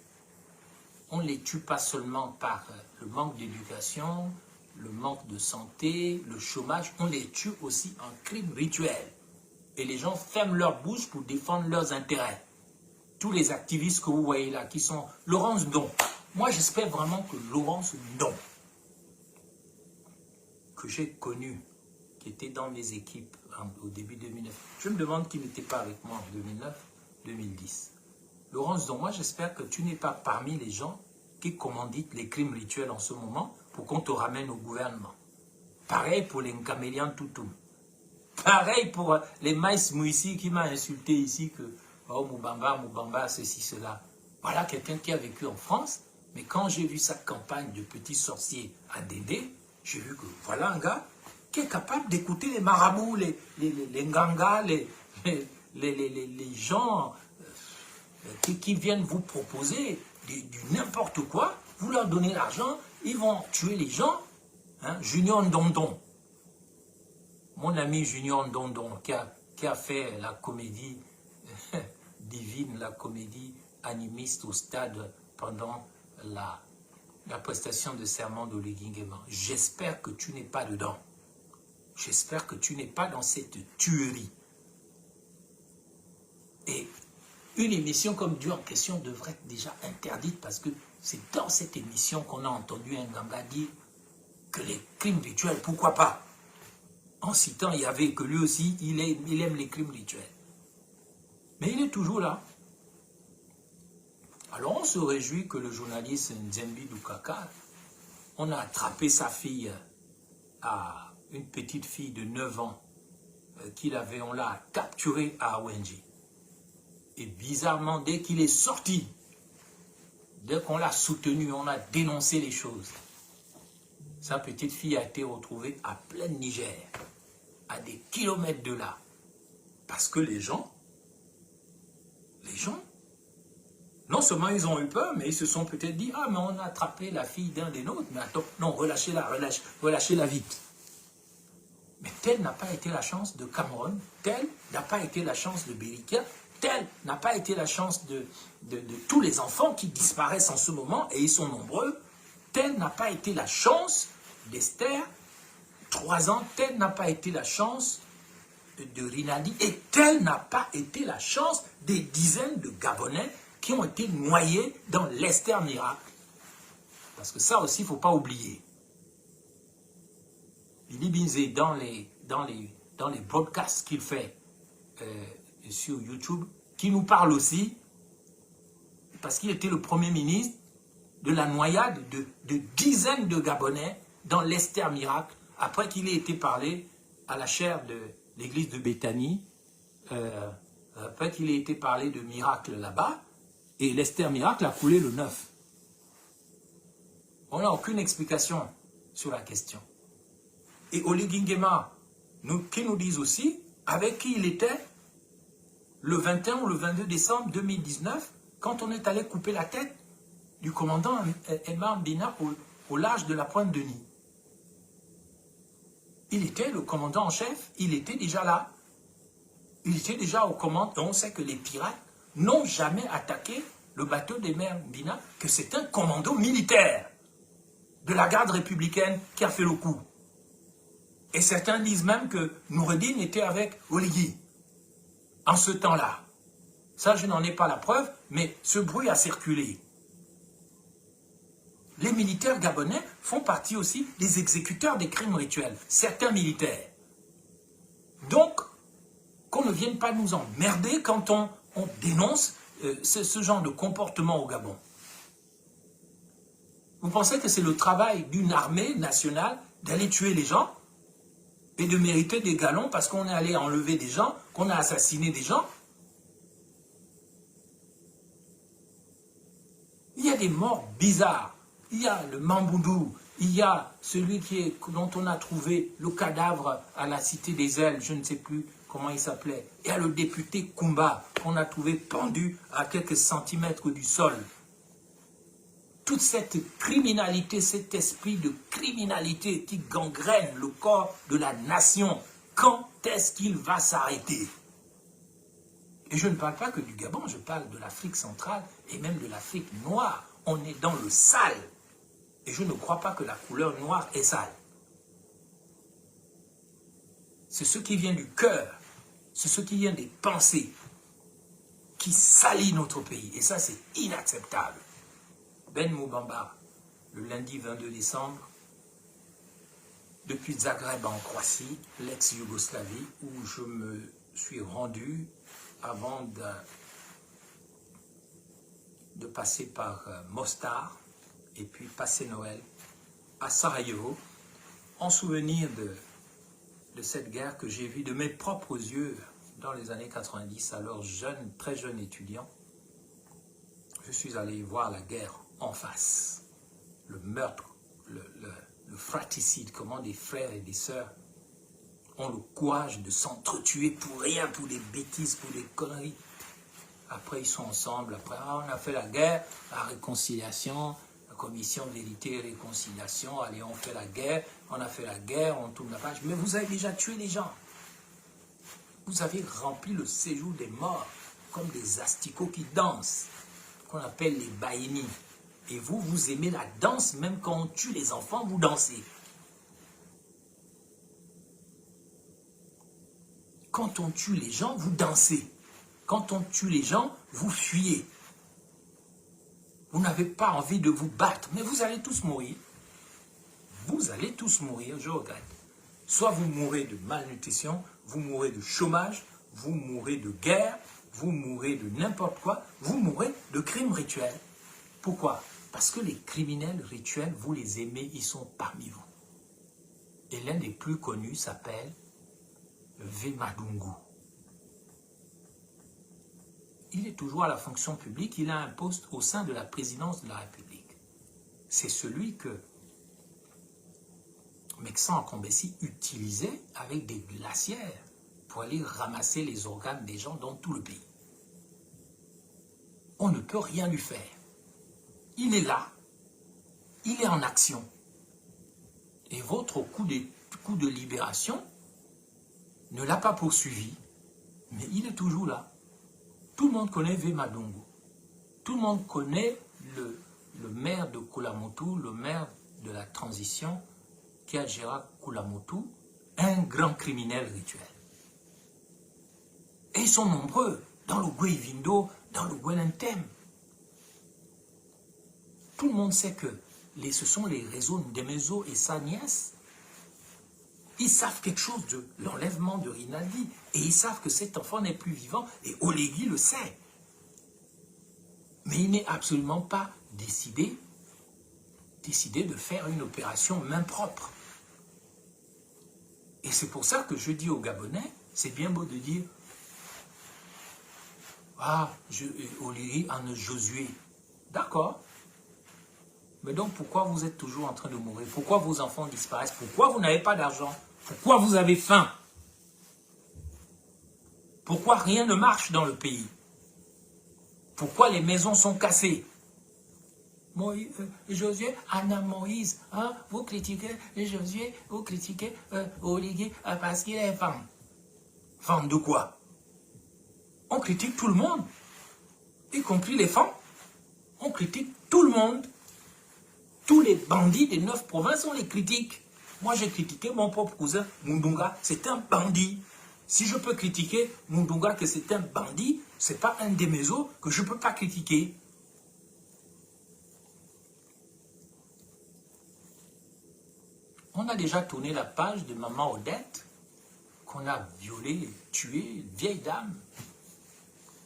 S1: On ne les tue pas seulement par le manque d'éducation, le manque de santé, le chômage, on les tue aussi en crime rituel. Et les gens ferment leur bouche pour défendre leurs intérêts. Tous les activistes que vous voyez là, qui sont Laurence Don. Moi, j'espère vraiment que Laurence Don, que j'ai connu, qui était dans mes équipes au début 2009, je me demande qui n'était pas avec moi en 2009-2010. Laurence Don, moi, j'espère que tu n'es pas parmi les gens qui commanditent les crimes rituels en ce moment pour qu'on te ramène au gouvernement. Pareil pour les Nkamélian Toutoum. Pareil pour les Maïs Mouissi qui m'a insulté ici que oh Moubamba, ceci, cela. Voilà quelqu'un qui a vécu en France, mais quand j'ai vu sa campagne de petit sorcier à Dédé, j'ai vu que voilà un gars qui est capable d'écouter les marabouts, les ngangas, les gens qui viennent vous proposer du n'importe quoi, vous leur donnez l'argent, ils vont tuer les gens. Hein? Junior Ndondon, mon ami Junior Ndondon, qui a fait la comédie divine, la comédie animiste au stade pendant la prestation de serment d'Oligui Nguema. J'espère que tu n'es pas dedans. J'espère que tu n'es pas dans cette tuerie. Et une émission comme Dieu en question devrait être déjà interdite parce que c'est dans cette émission qu'on a entendu un ganga dire que les crimes rituels, pourquoi pas? En citant Yahvé, que lui aussi, il aime les crimes rituels. Mais il est toujours là. Alors on se réjouit que le journaliste Nzembi Dukaka, on a attrapé sa fille, une petite fille de 9 ans qu'il avait, on l'a capturée à Awenji. Et bizarrement, dès qu'il est sorti, dès qu'on l'a soutenu, on a dénoncé les choses. Sa petite fille a été retrouvée à plein Niger, à des kilomètres de là. Parce que les gens, non seulement ils ont eu peur, mais ils se sont peut-être dit, ah mais on a attrapé la fille d'un des nôtres, mais attends, non, relâchez-la, relâchez-la vite. Mais telle n'a pas été la chance de Cameroun, telle n'a pas été la chance de Bérikia, telle n'a pas été la chance de tous les enfants qui disparaissent en ce moment, et ils sont nombreux, telle n'a pas été la chance d'Esther, 3 ans, telle n'a pas été la chance de Rinaldi, et telle n'a pas été la chance des dizaines de Gabonais qui ont été noyés dans l'Esther Miracle. Parce que ça aussi, il ne faut pas oublier. Billy Binzé, dans les broadcasts qu'il fait sur YouTube, qui nous parle aussi, parce qu'il était le Premier ministre, de la noyade de dizaines de Gabonais dans l'Esther Miracle, après qu'il ait été parlé à la chaire de l'église de Béthanie, après qu'il ait été parlé de miracle là-bas, et l'Esther Miracle a coulé le 9. On n'a aucune explication sur la question. Et Oligui Nguema, qui nous disent aussi avec qui il était le 21 ou le 22 décembre 2019, quand on est allé couper la tête du commandant Emma Mbina au large de la Pointe de Nid. Il était le commandant en chef, il était déjà là. Il était déjà aux commandes, et on sait que les pirates n'ont jamais attaqué le bateau d'Emma Mbina, que c'est un commando militaire de la garde républicaine qui a fait le coup. Et certains disent même que Noureddin était avec Oligui en ce temps-là. Ça, je n'en ai pas la preuve, mais ce bruit a circulé. Les militaires gabonais font partie aussi des exécuteurs des crimes rituels, certains militaires. Donc, qu'on ne vienne pas nous emmerder quand on dénonce ce genre de comportement au Gabon. Vous pensez que c'est le travail d'une armée nationale d'aller tuer les gens et de mériter des galons parce qu'on est allé enlever des gens, qu'on a assassiné des gens? Il y a des morts bizarres. Il y a le Mamboundou, il y a celui dont on a trouvé le cadavre à la Cité des Ailes, je ne sais plus comment il s'appelait. Il y a le député Koumba qu'on a trouvé pendu à quelques centimètres du sol. Toute cette criminalité, cet esprit de criminalité qui gangrène le corps de la nation, quand est-ce qu'il va s'arrêter? Et je ne parle pas que du Gabon, je parle de l'Afrique centrale et même de l'Afrique noire. On est dans le sale. Et je ne crois pas que la couleur noire est sale. C'est ce qui vient du cœur, c'est ce qui vient des pensées qui salit notre pays. Et ça, c'est inacceptable. Ben Moubamba, le lundi 22 décembre, depuis Zagreb en Croatie, l'ex-Yougoslavie, où je me suis rendu avant de passer par Mostar et puis passer Noël à Sarajevo, en souvenir de cette guerre que j'ai vue de mes propres yeux dans les années 90, alors jeune, très jeune étudiant. Je suis allé voir la guerre en face, le meurtre, le fratricide, comment des frères et des sœurs ont le courage de s'entretuer pour rien, pour des bêtises, pour des conneries. Après, ils sont ensemble. Après, on a fait la guerre, la réconciliation, la commission vérité et réconciliation. Allez, on fait la guerre. On a fait la guerre, on tourne la page. Mais vous avez déjà tué les gens. Vous avez rempli le séjour des morts comme des asticots qui dansent. qu'on appelle les baïnis. Et vous, vous aimez la danse, même quand on tue les enfants, vous dansez. Quand on tue les gens, vous dansez. Quand on tue les gens, vous fuyez. Vous n'avez pas envie de vous battre, mais vous allez tous mourir. Vous allez tous mourir, je regrette. Soit vous mourrez de malnutrition, vous mourrez de chômage, vous mourrez de guerre, vous mourrez de n'importe quoi, vous mourrez de crimes rituels. Pourquoi? Parce que les criminels rituels, vous les aimez, ils sont parmi vous. Et l'un des plus connus s'appelle Vemadungu. Il est toujours à la fonction publique, il a un poste au sein de la présidence de la République. C'est celui que Meksan Akombesi utilisait avec des glacières pour aller ramasser les organes des gens dans tout le pays. On ne peut rien lui faire. Il est là, il est en action. Et votre coup de libération ne l'a pas poursuivi, mais il est toujours là. Tout le monde connaît Vemadungu. Tout le monde connaît le maire de Kulamotu, le maire de la transition, Kiajera Kulamotu, un grand criminel rituel. Et ils sont nombreux dans le Gwevindo, dans le Gwelentem. Tout le monde sait que ce sont les réseaux Ndemezo et sa nièce. Ils savent quelque chose de l'enlèvement de Rinaldi. Et ils savent que cet enfant n'est plus vivant. Et Olegui le sait. Mais il n'est absolument pas décidé de faire une opération main propre. Et c'est pour ça que je dis aux Gabonais, c'est bien beau de dire « Ah, Olegui en Josué. » D'accord. Mais donc, pourquoi vous êtes toujours en train de mourir? Pourquoi vos enfants disparaissent? Pourquoi vous n'avez pas d'argent? Pourquoi vous avez faim? Pourquoi rien ne marche dans le pays? Pourquoi les maisons sont cassées? Josué, Anna Moïse, hein, vous critiquez Josué, vous critiquez Oligui parce qu'il est femme. Femme de quoi? On critique tout le monde, y compris les femmes. On critique tout le monde. Tous les bandits des 9 provinces, on les critique. Moi, j'ai critiqué mon propre cousin, Mundunga, c'est un bandit. Si je peux critiquer Mundunga que c'est un bandit, c'est pas un des mésos que je ne peux pas critiquer. On a déjà tourné la page de Maman Odette, qu'on a violée, tuée, une vieille dame.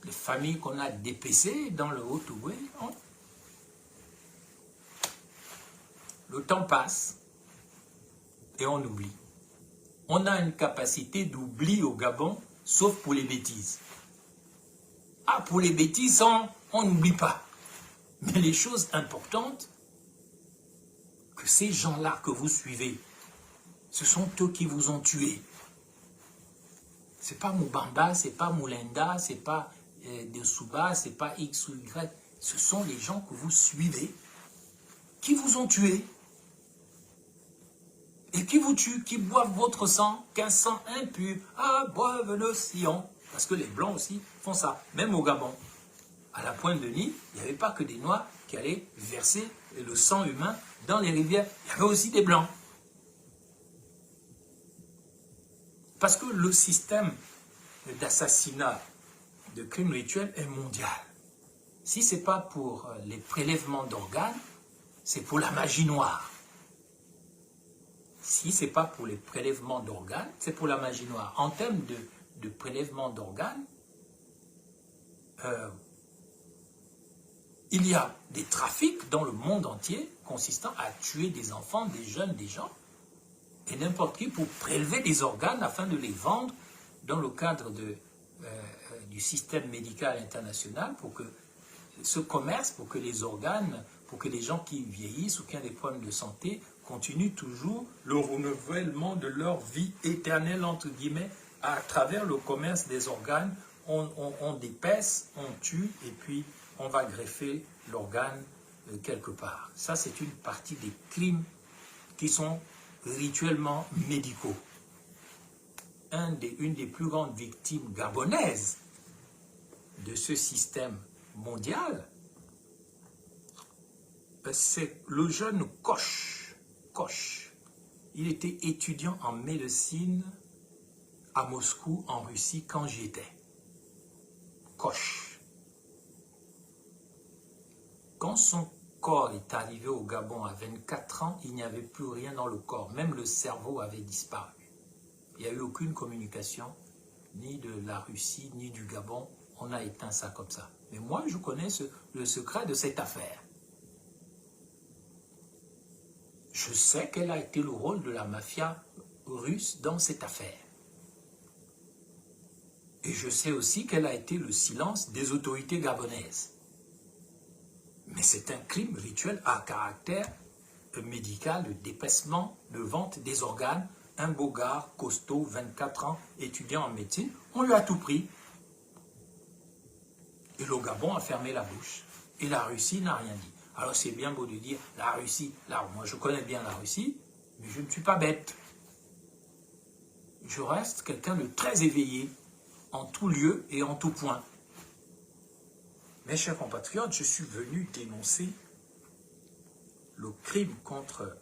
S1: Les familles qu'on a dépécées dans le Haut-Ogooué. Hein? Le temps passe et on oublie. On a une capacité d'oubli au Gabon, sauf pour les bêtises. Ah, pour les bêtises, on n'oublie pas. Mais les choses importantes, que ces gens-là que vous suivez, ce sont eux qui vous ont tué. C'est pas Moubamba, c'est pas Moulenda, c'est pas Dessouba, c'est pas X ou Y. Ce sont les gens que vous suivez qui vous ont tué. Et qui vous tuent, qui boivent votre sang, qu'un sang impur, ah, boivent le sillon. Parce que les Blancs aussi font ça, même au Gabon. À la Pointe-de-Nil, il n'y avait pas que des Noirs qui allaient verser le sang humain dans les rivières. Il y avait aussi des Blancs. Parce que le système d'assassinat, de crimes rituels est mondial. Si ce n'est pas pour les prélèvements d'organes, c'est pour la magie noire. Si ce n'est pas pour les prélèvements d'organes, c'est pour la magie noire. En termes de prélèvement d'organes, il y a des trafics dans le monde entier consistant à tuer des enfants, des jeunes, des gens, et n'importe qui pour prélever des organes afin de les vendre dans le cadre du système médical international pour que ce commerce, pour que les organes, pour que les gens qui vieillissent ou qui ont des problèmes de santé continuent toujours le renouvellement de leur vie éternelle, entre guillemets, à travers le commerce des organes. On dépèce, on tue, et puis on va greffer l'organe quelque part. Ça, c'est une partie des crimes qui sont rituellement médicaux. Une des plus grandes victimes gabonaises de ce système mondial, c'est le jeune Koch. Il était étudiant en médecine à Moscou, en Russie, quand j'y étais. Koch. Quand son corps est arrivé au Gabon à 24 ans, il n'y avait plus rien dans le corps. Même le cerveau avait disparu. Il n'y a eu aucune communication, ni de la Russie, ni du Gabon. On a éteint ça comme ça. Mais moi, je connais le secret de cette affaire. Je sais quel a été le rôle de la mafia russe dans cette affaire. Et je sais aussi quel a été le silence des autorités gabonaises. Mais c'est un crime rituel à caractère médical, de dépaissement, de vente des organes. Un beau gars, costaud, 24 ans, étudiant en médecine, on lui a tout pris. Et le Gabon a fermé la bouche. Et la Russie n'a rien dit. Alors c'est bien beau de dire, la Russie, là, moi je connais bien la Russie, mais je ne suis pas bête. Je reste quelqu'un de très éveillé, en tout lieu et en tout point. Mes chers compatriotes, je suis venu dénoncer le crime contre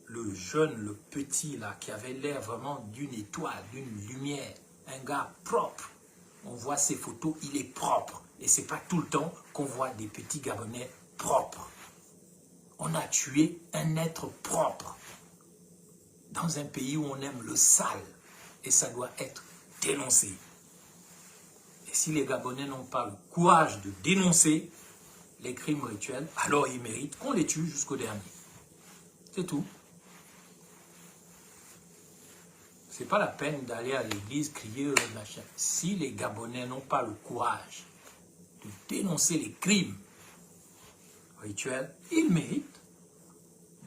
S1: le jeune, le petit là, qui avait l'air vraiment d'une étoile, d'une lumière, un gars propre. On voit ses photos, il est propre. Et ce n'est pas tout le temps qu'on voit des petits Gabonais propres. On a tué un être propre dans un pays où on aime le sale. Et ça doit être dénoncé. Et si les Gabonais n'ont pas le courage de dénoncer les crimes rituels, alors ils méritent qu'on les tue jusqu'au dernier. C'est tout. C'est pas la peine d'aller à l'église crier machin. Si les Gabonais n'ont pas le courage de dénoncer les crimes rituels, ils méritent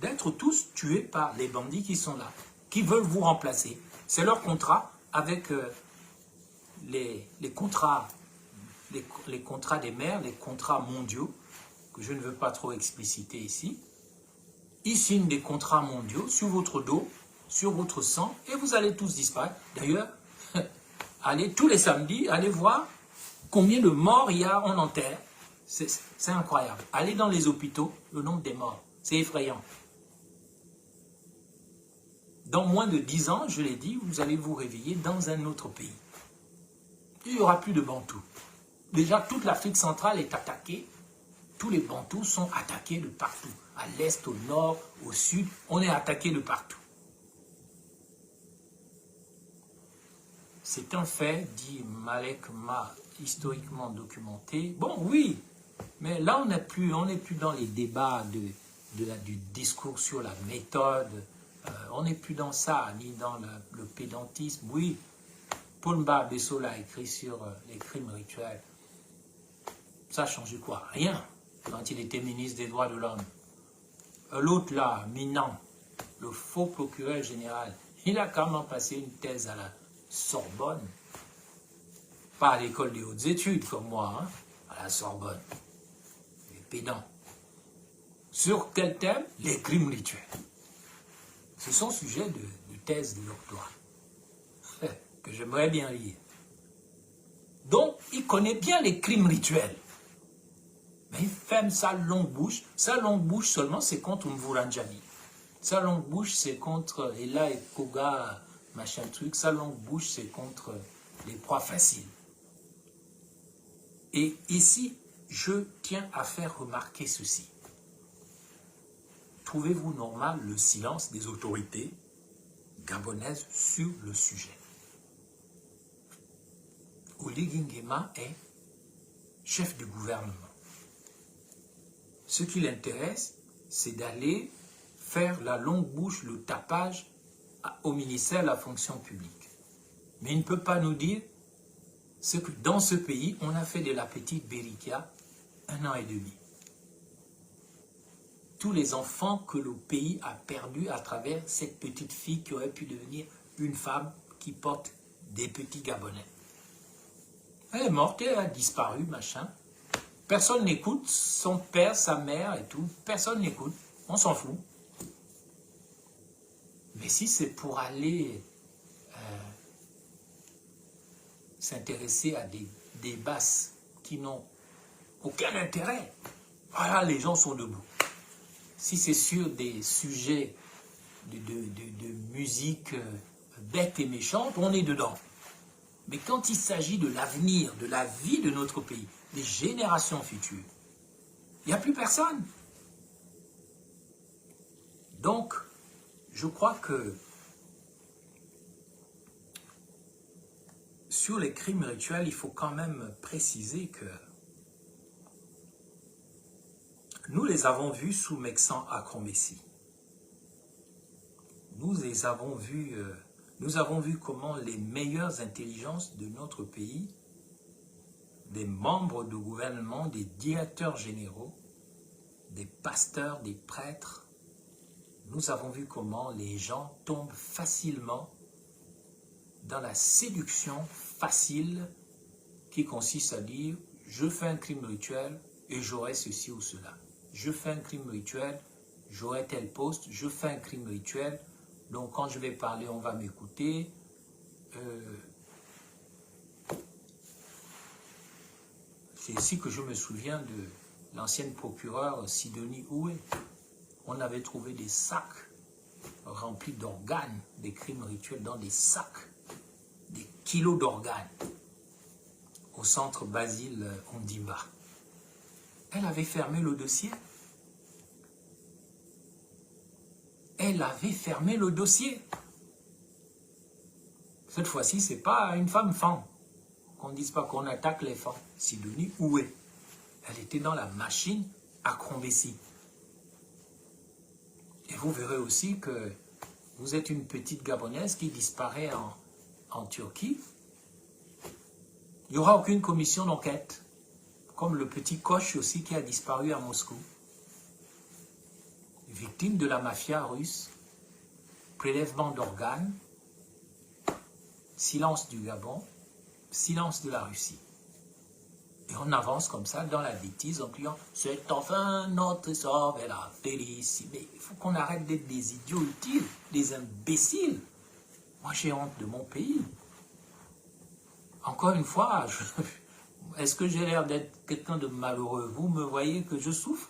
S1: d'être tous tués par les bandits qui sont là, qui veulent vous remplacer. C'est leur contrat avec les contrats des maires, les contrats mondiaux, que je ne veux pas trop expliciter ici. Ils signent des contrats mondiaux sur votre dos, sur votre sang, et vous allez tous disparaître. D'ailleurs, allez tous les samedis, allez voir combien de morts il y a en enterre. C'est incroyable. Allez dans les hôpitaux, le nombre des morts, c'est effrayant. Dans moins de 10 ans, je l'ai dit, vous allez vous réveiller dans un autre pays. Il n'y aura plus de Bantous. Déjà, toute l'Afrique centrale est attaquée. Tous les Bantous sont attaqués de partout. À l'est, au nord, au sud, on est attaqué de partout. C'est un fait, dit Malek Ma, historiquement documenté. Bon, oui, mais là, on n'est plus dans les débats du discours sur la méthode. On n'est plus dans ça, ni dans le pédantisme. Oui, Paul Mba Bessola a écrit sur les crimes rituels. Ça a changé quoi? Rien, quand il était ministre des Droits de l'Homme. L'autre là, Minan, le faux procureur général, il a quand même passé une thèse à la Sorbonne, pas à l'école des hautes études comme moi, hein, à la Sorbonne, les pédants. Sur quel thème? Les crimes rituels. C'est son sujet de thèse de doctorat, que j'aimerais bien lire. Donc, il connaît bien les crimes rituels. Mais il ferme sa longue bouche. Sa longue bouche seulement, c'est contre Mvuranjani. Sa longue bouche, c'est contre Ella et Koga, machin truc. Sa longue bouche, c'est contre les proies faciles. Et ici, je tiens à faire remarquer ceci. Trouvez-vous normal le silence des autorités gabonaises sur le sujet? Oligui Nguema est chef du gouvernement. Ce qui l'intéresse, c'est d'aller faire la longue bouche, le tapage au ministère de la fonction publique. Mais il ne peut pas nous dire ce que dans ce pays, on a fait de la petite Bérikia 1 an et demi. Tous les enfants que le pays a perdus à travers cette petite fille qui aurait pu devenir une femme qui porte des petits Gabonais. Elle est morte, elle a disparu, machin. Personne n'écoute, son père, sa mère et tout, personne n'écoute, on s'en fout. Mais si c'est pour aller s'intéresser à des basses qui n'ont aucun intérêt, Voilà, les gens sont debout. Si c'est sur des sujets de musique bête et méchante, on est dedans. Mais quand il s'agit de l'avenir, de la vie de notre pays, des générations futures, il n'y a plus personne. Donc, je crois que sur les crimes rituels, il faut quand même préciser que nous les avons vus sous Mexan Acrombessi. Nous avons vu comment les meilleures intelligences de notre pays, des membres du gouvernement, des directeurs généraux, des pasteurs, des prêtres, nous avons vu comment les gens tombent facilement dans la séduction facile qui consiste à dire « je fais un crime rituel et j'aurai ceci ou cela ». Je fais un crime rituel, j'aurai tel poste, je fais un crime rituel, donc quand je vais parler, on va m'écouter. C'est ici que je me souviens de l'ancienne procureure Sidonie Houé. On avait trouvé des sacs remplis d'organes, des crimes rituels dans des sacs, des kilos d'organes, au centre Basile Ondimba. Elle avait fermé le dossier. Elle avait fermé le dossier. Cette fois-ci, ce n'est pas une femme-fan. Qu'on ne dise pas qu'on attaque les femmes. Sidonie Houé. Elle était dans la machine à Acrombessi. Et vous verrez aussi que vous êtes une petite Gabonaise qui disparaît en Turquie. Il n'y aura aucune commission d'enquête. Comme le petit Koch aussi qui a disparu à Moscou. Victime de la mafia russe, prélèvement d'organes, silence du Gabon, silence de la Russie. Et on avance comme ça dans la bêtise en criant « C'est enfin notre sort vers la félicité ». Mais il faut qu'on arrête d'être des idiots utiles, des imbéciles. Moi j'ai honte de mon pays. Encore une fois, est-ce que j'ai l'air d'être quelqu'un de malheureux? Vous me voyez que je souffre?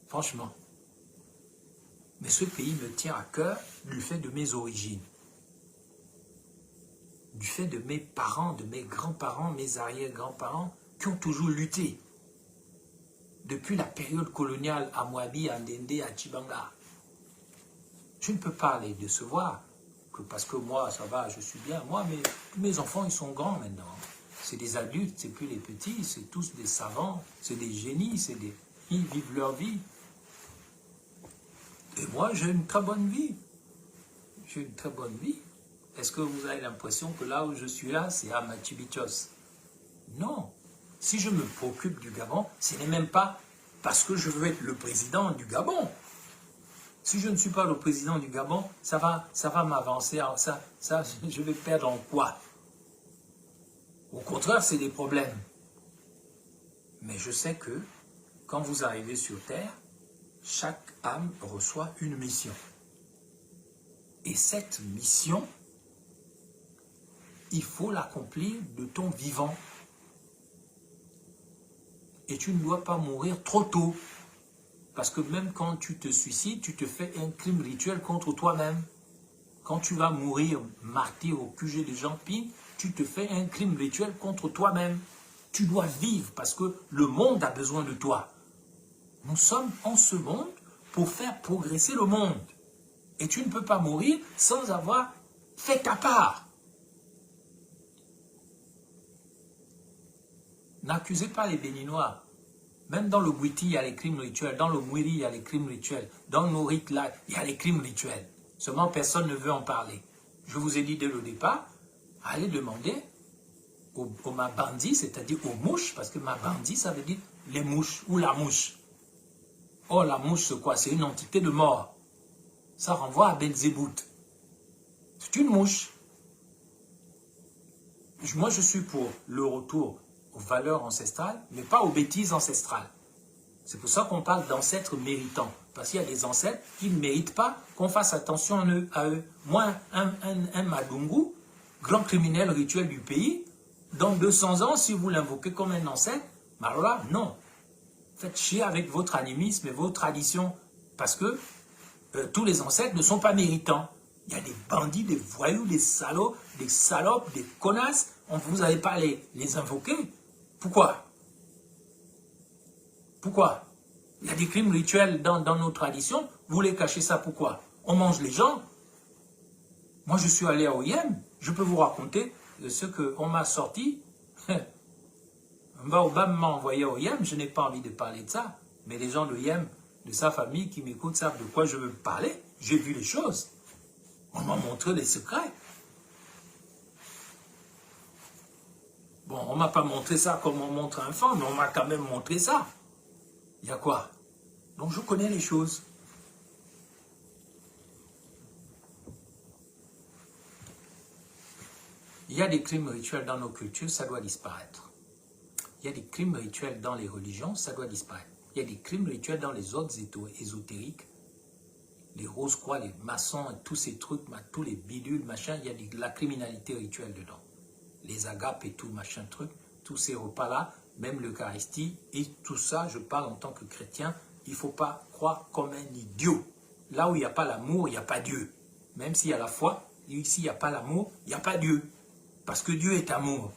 S1: Franchement. Mais ce pays me tient à cœur du fait de mes origines. Du fait de mes parents, de mes grands-parents, mes arrière-grands-parents qui ont toujours lutté. Depuis la période coloniale à Moabi, à Ndende, à Tchibanga. Je ne peux pas les décevoir que parce que moi, ça va, je suis bien. Moi, mes enfants, ils sont grands maintenant. C'est des adultes, c'est plus les petits, c'est tous des savants, c'est des génies, ils vivent leur vie. Et moi, j'ai une très bonne vie. J'ai une très bonne vie. Est-ce que vous avez l'impression que là où je suis là, c'est à Machibichos? Non. Si je me préoccupe du Gabon, ce n'est même pas parce que je veux être le président du Gabon. Si je ne suis pas le président du Gabon, ça va m'avancer. Ça, je vais perdre en quoi? Au contraire, c'est des problèmes. Mais je sais que quand vous arrivez sur Terre, chaque âme reçoit une mission. Et cette mission, il faut l'accomplir de ton vivant. Et tu ne dois pas mourir trop tôt. Parce que même quand tu te suicides, tu te fais un crime rituel contre toi-même. Quand tu vas mourir martyr au QG de Jean Ping, tu te fais un crime rituel contre toi-même. Tu dois vivre parce que le monde a besoin de toi. Nous sommes en ce monde pour faire progresser le monde. Et tu ne peux pas mourir sans avoir fait ta part. N'accusez pas les Béninois. Même dans le Bouiti, il y a les crimes rituels. Dans le Mouiri, il y a les crimes rituels. Dans le Norit, là, il y a les crimes rituels. Seulement, personne ne veut en parler. Je vous ai dit dès le départ, allez demander aux Mabandi, c'est-à-dire aux mouches, parce que Mabandi, ça veut dire les mouches ou la mouche. Oh, la mouche, c'est quoi? C'est une entité de mort. Ça renvoie à Belzébout. C'est une mouche. Moi, je suis pour le retour aux valeurs ancestrales, mais pas aux bêtises ancestrales. C'est pour ça qu'on parle d'ancêtres méritants. Parce qu'il y a des ancêtres qui ne méritent pas qu'on fasse attention à eux. Moi, un Madungu, grand criminel rituel du pays, dans 200 ans, si vous l'invoquez comme un ancêtre, alors là, non. Faites chier avec votre animisme et vos traditions, parce que tous les ancêtres ne sont pas méritants. Il y a des bandits, des voyous, des salauds, des salopes, des connasses. Vous n'allez pas les invoquer. Pourquoi? Pourquoi? Il y a des crimes rituels dans nos traditions. Vous voulez cacher ça, pourquoi? On mange les gens. Moi, je suis allé à Oyem. Je peux vous raconter ce qu'on m'a sorti. Baobab m'a envoyé à Oyem. Je n'ai pas envie de parler de ça. Mais les gens d'Oyem, de sa famille qui m'écoutent, savent de quoi je veux parler. J'ai vu les choses. On m'a montré les secrets. Bon, on ne m'a pas montré ça comme on montre un enfant, mais on m'a quand même montré ça. Il y a quoi? Donc je connais les choses. Il y a des crimes rituels dans nos cultures, ça doit disparaître. Il y a des crimes rituels dans les religions, ça doit disparaître. Il y a des crimes rituels dans les ordres ésotériques, les rose-croix, les maçons, tous ces trucs, tous les bidules, machin, il y a de la criminalité rituelle dedans. Les agapes et tout, machin, truc, tous ces repas-là, même l'Eucharistie, et tout ça, je parle en tant que chrétien, il ne faut pas croire comme un idiot. Là où il n'y a pas l'amour, il n'y a pas Dieu. Même s'il y a la foi, ici il n'y a pas l'amour, il n'y a pas Dieu. Parce que Dieu est amour.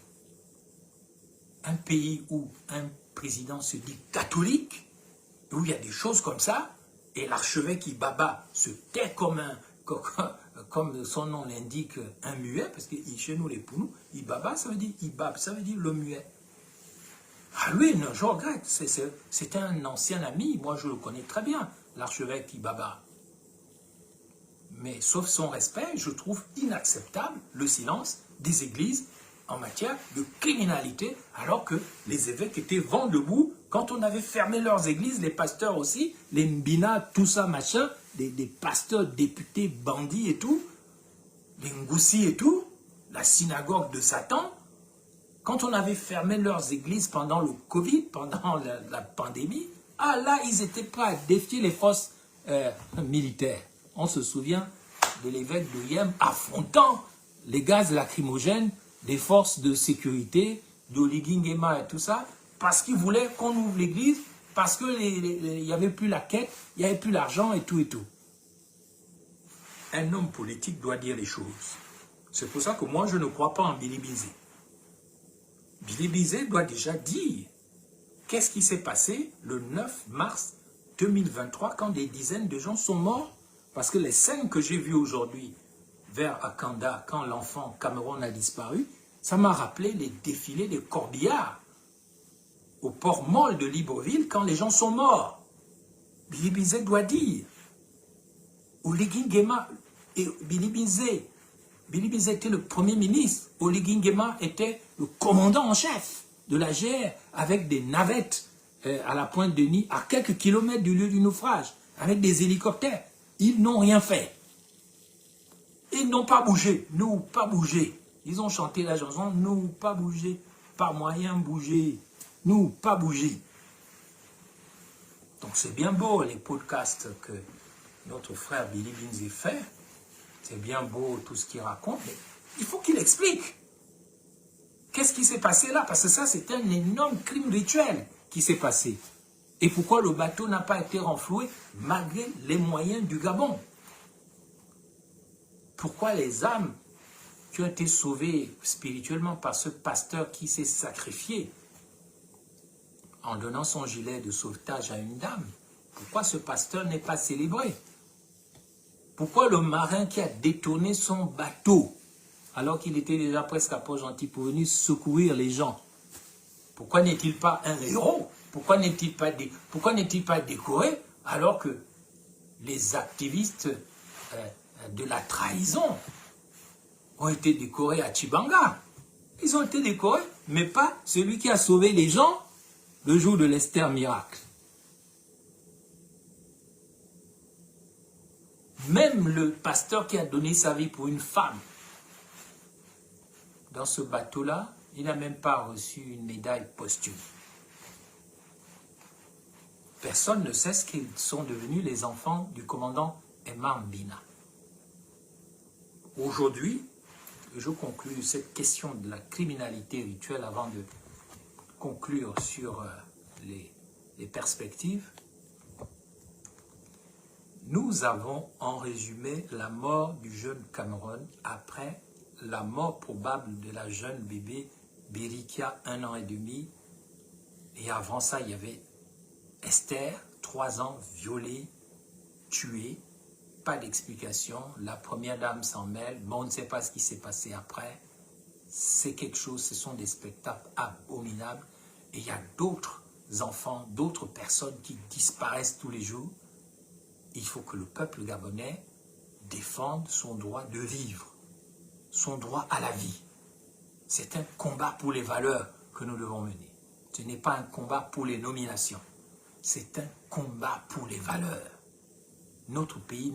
S1: Un pays où un président se dit catholique, où il y a des choses comme ça, et l'archevêque Ibaba se tait comme son nom l'indique, un muet, parce que chez nous les Pounous, Ibaba ça veut dire Ibab, ça veut dire le muet. Ah lui, non, je regrette, c'est un ancien ami, moi je le connais très bien, l'archevêque Ibaba. Mais sauf son respect, je trouve inacceptable le silence des églises en matière de criminalité, alors que les évêques étaient vent debout quand on avait fermé leurs églises, les pasteurs aussi, les mbina, tout ça, machin, des pasteurs, députés, bandits et tout, les ngoussi et tout, la synagogue de Satan, quand on avait fermé leurs églises pendant le Covid, pendant la pandémie, ah là, ils étaient prêts à défier les forces militaires. On se souvient de l'évêque de Yem affrontant les gaz lacrymogènes des forces de sécurité, d'Oligingema et tout ça, parce qu'ils voulaient qu'on ouvre l'église, parce qu'il n'y avait plus la quête, il n'y avait plus l'argent et tout et tout. Un homme politique doit dire les choses. C'est pour ça que moi, je ne crois pas en Billy Bizet. Billy Bizet doit déjà dire qu'est-ce qui s'est passé le 9 mars 2023 quand des dizaines de gens sont morts. Parce que les scènes que j'ai vues aujourd'hui vers Akanda, quand l'enfant Cameroun a disparu, ça m'a rappelé les défilés des corbillards au port Molle de Libreville quand les gens sont morts. Billy Bizet doit dire. Oligui Nguema et Billy Bizet était le premier ministre. Oligui Nguema était le commandant en chef de la GR avec des navettes à la pointe de Nid, à quelques kilomètres du lieu du naufrage, avec des hélicoptères. Ils n'ont rien fait. Ils n'ont pas bougé. Nous, pas bougé. Ils ont chanté la chanson, nous, pas bougé. Pas moyen bouger. Nous, pas bouger. Donc c'est bien beau les podcasts que notre frère Billy Binze fait. C'est bien beau tout ce qu'il raconte. Mais il faut qu'il explique. Qu'est-ce qui s'est passé là? Parce que ça, c'est un énorme crime rituel qui s'est passé. Et pourquoi le bateau n'a pas été renfloué malgré les moyens du Gabon? Pourquoi les âmes qui ont été sauvées spirituellement par ce pasteur qui s'est sacrifié en donnant son gilet de sauvetage à une dame, pourquoi ce pasteur n'est pas célébré? Pourquoi le marin qui a détourné son bateau alors qu'il était déjà presque à Port-Gentil pour venir secourir les gens, pourquoi n'est-il pas un héros? Pourquoi n'est-il pas décoré alors que les activistes de la trahison ont été décorés à Tchibanga? Ils ont été décorés, mais pas celui qui a sauvé les gens le jour de l'Esther miracle. Même le pasteur qui a donné sa vie pour une femme, dans ce bateau-là, il n'a même pas reçu une médaille posthume. Personne ne sait ce qu'ils sont devenus les enfants du commandant Emma Mbina. Aujourd'hui, je conclue cette question de la criminalité rituelle avant de conclure sur les perspectives, nous avons en résumé la mort du jeune Cameron après la mort probable de la jeune bébé Berikia, 1 an et demi. Et avant ça, il y avait Esther, 3 ans, violée, tuée. Pas d'explication. La première dame s'en mêle. Bon, on ne sait pas ce qui s'est passé après. C'est quelque chose, ce sont des spectacles abominables. Et il y a d'autres enfants, d'autres personnes qui disparaissent tous les jours. Il faut que le peuple gabonais défende son droit de vivre, son droit à la vie. C'est un combat pour les valeurs que nous devons mener. Ce n'est pas un combat pour les nominations. C'est un combat pour les valeurs. Notre pays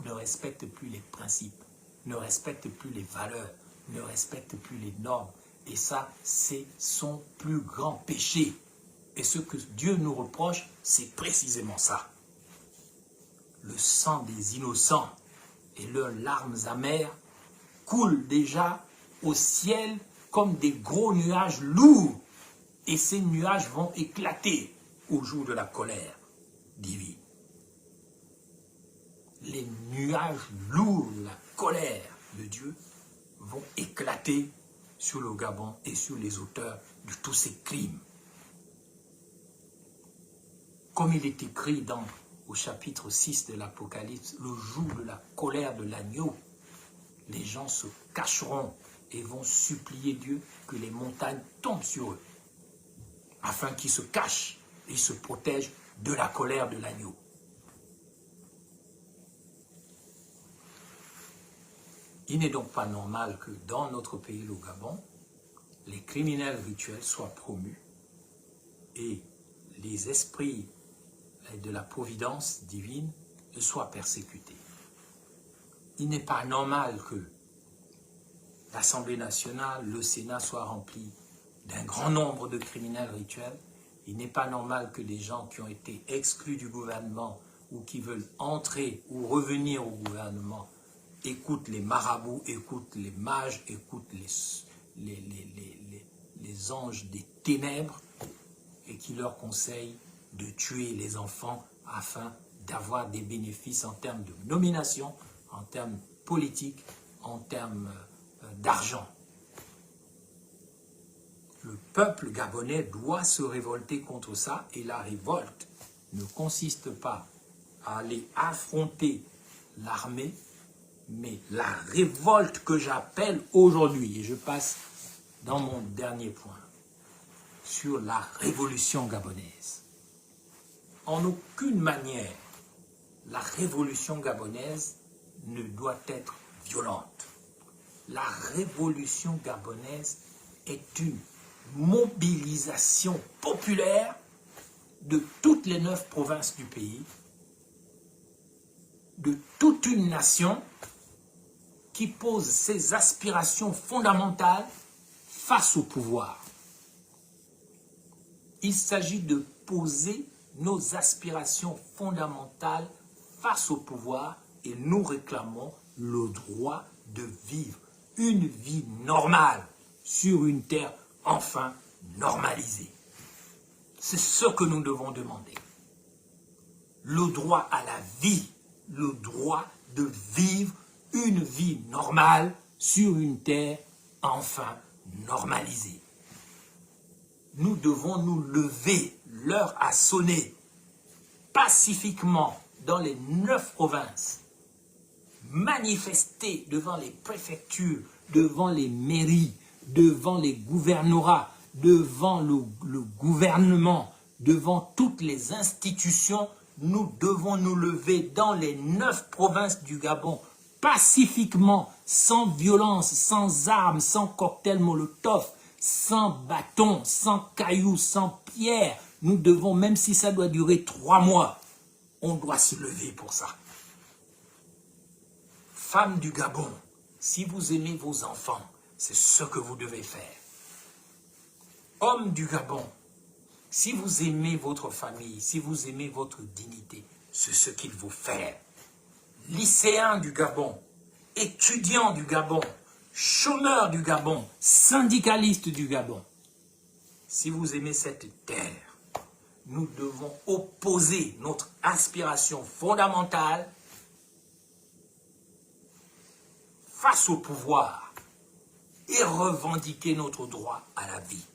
S1: ne respecte plus les principes, ne respecte plus les valeurs, ne respecte plus les normes. Et ça, c'est son plus grand péché. Et ce que Dieu nous reproche, c'est précisément ça. Le sang des innocents et leurs larmes amères coulent déjà au ciel comme des gros nuages lourds. Et ces nuages vont éclater au jour de la colère divine. Les nuages lourds, la colère de Dieu vont éclater sur le Gabon et sur les auteurs de tous ces crimes. Comme il est écrit au chapitre 6 de l'Apocalypse, le jour de la colère de l'agneau, les gens se cacheront et vont supplier Dieu que les montagnes tombent sur eux, afin qu'ils se cachent et se protègent de la colère de l'agneau. Il n'est donc pas normal que dans notre pays, le Gabon, les criminels rituels soient promus et les esprits de la providence divine soient persécutés. Il n'est pas normal que l'Assemblée nationale, le Sénat soient remplis d'un grand nombre de criminels rituels. Il n'est pas normal que des gens qui ont été exclus du gouvernement ou qui veulent entrer ou revenir au gouvernement écoutent les marabouts, écoutent les mages, écoutent les anges des ténèbres et qui leur conseillent de tuer les enfants afin d'avoir des bénéfices en termes de nomination, en termes politiques, en termes d'argent. Le peuple gabonais doit se révolter contre ça et la révolte ne consiste pas à aller affronter l'armée, mais la révolte que j'appelle aujourd'hui, et je passe dans mon dernier point, sur la révolution gabonaise. En aucune manière, la révolution gabonaise ne doit être violente. La révolution gabonaise est une mobilisation populaire de toutes les 9 provinces du pays, de toute une nation qui pose ses aspirations fondamentales face au pouvoir. Il s'agit de poser nos aspirations fondamentales face au pouvoir et nous réclamons le droit de vivre une vie normale sur une terre enfin normalisée. C'est ce que nous devons demander. Le droit à la vie, le droit de vivre une vie normale sur une terre enfin normalisée. Nous devons nous lever, l'heure a sonné, pacifiquement dans les 9 provinces, manifester devant les préfectures, devant les mairies, devant les gouvernorats, devant le gouvernement, devant toutes les institutions. Nous devons nous lever dans les 9 provinces du Gabon, pacifiquement, sans violence, sans armes, sans cocktail Molotov, sans bâton, sans cailloux, sans pierre. Nous devons, même si ça doit durer 3 mois, on doit se lever pour ça. Femmes du Gabon, si vous aimez vos enfants, c'est ce que vous devez faire. Hommes du Gabon, si vous aimez votre famille, si vous aimez votre dignité, c'est ce qu'il faut faire. Lycéens du Gabon, étudiants du Gabon, chômeurs du Gabon, syndicalistes du Gabon, si vous aimez cette terre, nous devons opposer notre aspiration fondamentale face au pouvoir et revendiquer notre droit à la vie.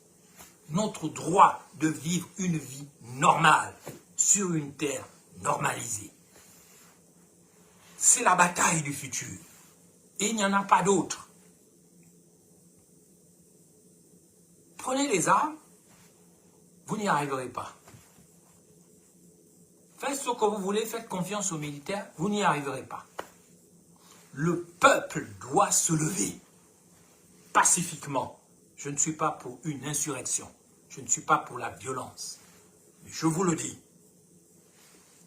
S1: Notre droit de vivre une vie normale sur une terre normalisée. C'est la bataille du futur. Et il n'y en a pas d'autre. Prenez les armes, vous n'y arriverez pas. Faites ce que vous voulez, faites confiance aux militaires, vous n'y arriverez pas. Le peuple doit se lever pacifiquement. Je ne suis pas pour une insurrection. Je ne suis pas pour la violence. Mais je vous le dis,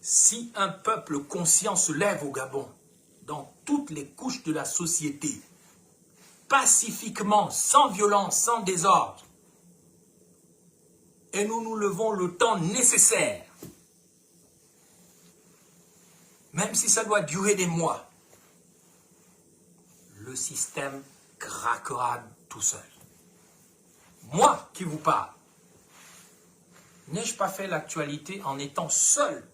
S1: si un peuple conscient se lève au Gabon, dans toutes les couches de la société, pacifiquement, sans violence, sans désordre, et nous nous levons le temps nécessaire, même si ça doit durer des mois, le système craquera tout seul. Moi qui vous parle, n'ai-je pas fait l'actualité en étant seul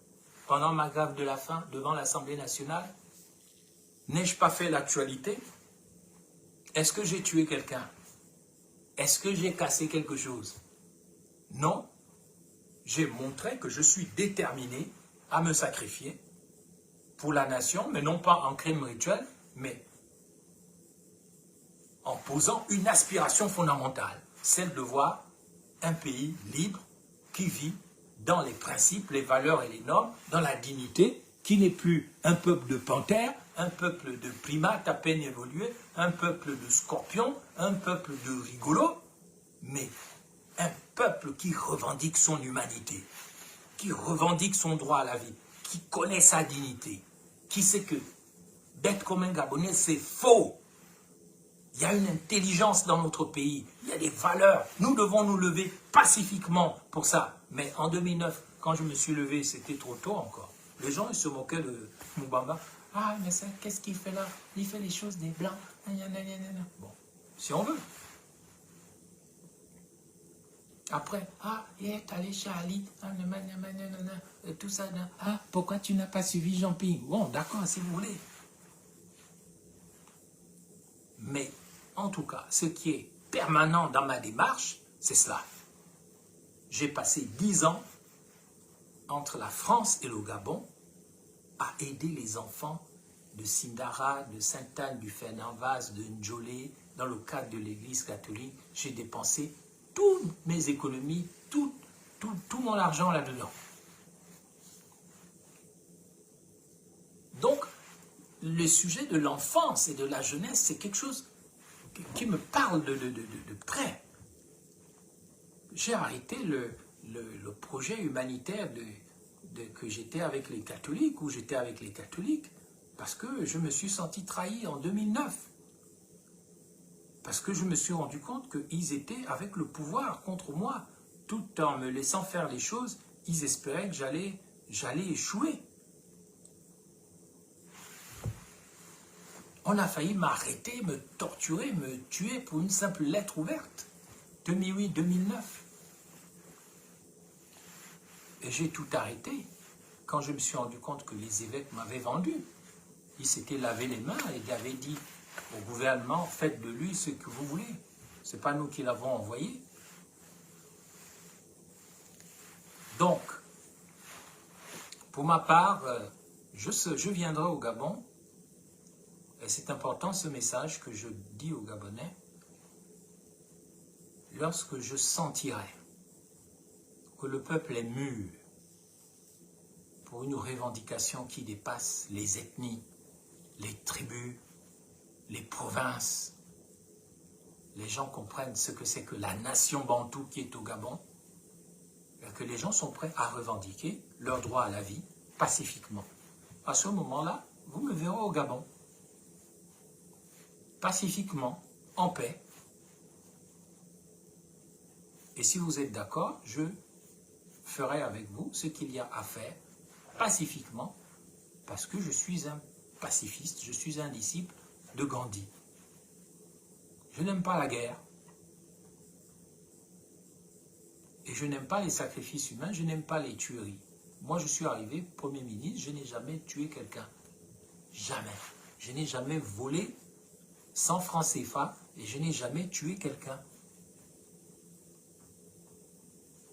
S1: pendant ma grève de la faim devant l'Assemblée nationale? N'ai-je pas fait l'actualité? Est-ce que j'ai tué quelqu'un? Est-ce que j'ai cassé quelque chose? Non. J'ai montré que je suis déterminé à me sacrifier pour la nation, mais non pas en crime rituel, mais en posant une aspiration fondamentale, celle de voir un pays libre qui vit dans les principes, les valeurs et les normes, dans la dignité, qui n'est plus un peuple de panthères, un peuple de primates à peine évolués, un peuple de scorpions, un peuple de rigolos, mais un peuple qui revendique son humanité, qui revendique son droit à la vie, qui connaît sa dignité, qui sait que d'être comme un Gabonais, c'est faux. Il y a une intelligence dans notre pays, il y a des valeurs. Nous devons nous lever pacifiquement pour ça. Mais en 2009, quand je me suis levé, c'était trop tôt encore. Les gens ils se moquaient de Moubamba. Ah, mais ça, qu'est-ce qu'il fait là? Il fait les choses des Blancs. Bon, si on veut. Après, ah, il est allé chez Ali, tout ça. Ah, pourquoi tu n'as pas suivi Jean-Pierre? Bon, d'accord, si vous voulez. Mais, en tout cas, ce qui est permanent dans ma démarche, c'est cela. J'ai passé 10 ans entre la France et le Gabon à aider les enfants de Sindara, de Sainte-Anne, du Fernand-Vaz, de Ndjolé. Dans le cadre de l'église catholique, j'ai dépensé toutes mes économies, tout mon argent là-dedans. Donc, le sujet de l'enfance et de la jeunesse, c'est quelque chose qui me parle de près. J'ai arrêté le projet humanitaire que j'étais avec les catholiques, où j'étais avec les catholiques, parce que je me suis senti trahi en 2009. Parce que je me suis rendu compte qu'ils étaient avec le pouvoir contre moi. Tout en me laissant faire les choses, ils espéraient que j'allais échouer. On a failli m'arrêter, me torturer, me tuer pour une simple lettre ouverte. 2008-2009. Et j'ai tout arrêté quand je me suis rendu compte que les évêques m'avaient vendu. Ils s'étaient lavé les mains et ils avaient dit au gouvernement, faites de lui ce que vous voulez. Ce n'est pas nous qui l'avons envoyé. Donc, pour ma part, je viendrai au Gabon. Et c'est important ce message que je dis aux Gabonais. Lorsque je sentirai que le peuple est mûr pour une revendication qui dépasse les ethnies, les tribus, les provinces, les gens comprennent ce que c'est que la nation bantoue qui est au Gabon, et que les gens sont prêts à revendiquer leur droit à la vie pacifiquement. À ce moment-là, vous me verrez au Gabon, pacifiquement, en paix. Et si vous êtes d'accord, je ferai avec vous ce qu'il y a à faire pacifiquement, parce que je suis un pacifiste, je suis un disciple de Gandhi. Je n'aime pas la guerre. Et je n'aime pas les sacrifices humains, je n'aime pas les tueries. Moi, je suis arrivé Premier ministre, je n'ai jamais tué quelqu'un. Jamais. Je n'ai jamais volé 100 francs CFA et je n'ai jamais tué quelqu'un.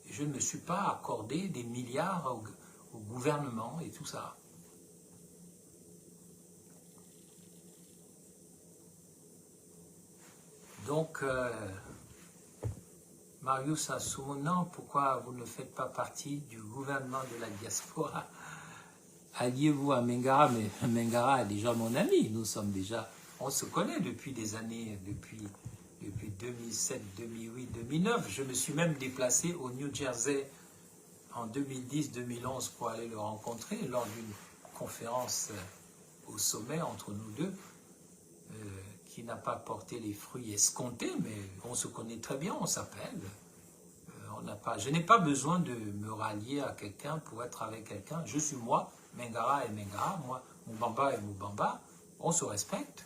S1: Je ne me suis pas accordé des milliards au gouvernement et tout ça. Donc, Marius Assoumonan, pourquoi vous ne faites pas partie du gouvernement de la diaspora? Alliez-vous à Mengara, mais Mengara est déjà mon ami. Nous sommes déjà, on se connaît depuis des années, depuis 2007, 2008, 2009. Je me suis même déplacé au New Jersey en 2010-2011 pour aller le rencontrer lors d'une conférence au sommet entre nous deux, qui n'a pas porté les fruits escomptés, mais on se connaît très bien, on s'appelle. Je n'ai pas besoin de me rallier à quelqu'un pour être avec quelqu'un. Je suis moi, Mengara est Mengara, moi, Moubamba est Moubamba. On se respecte,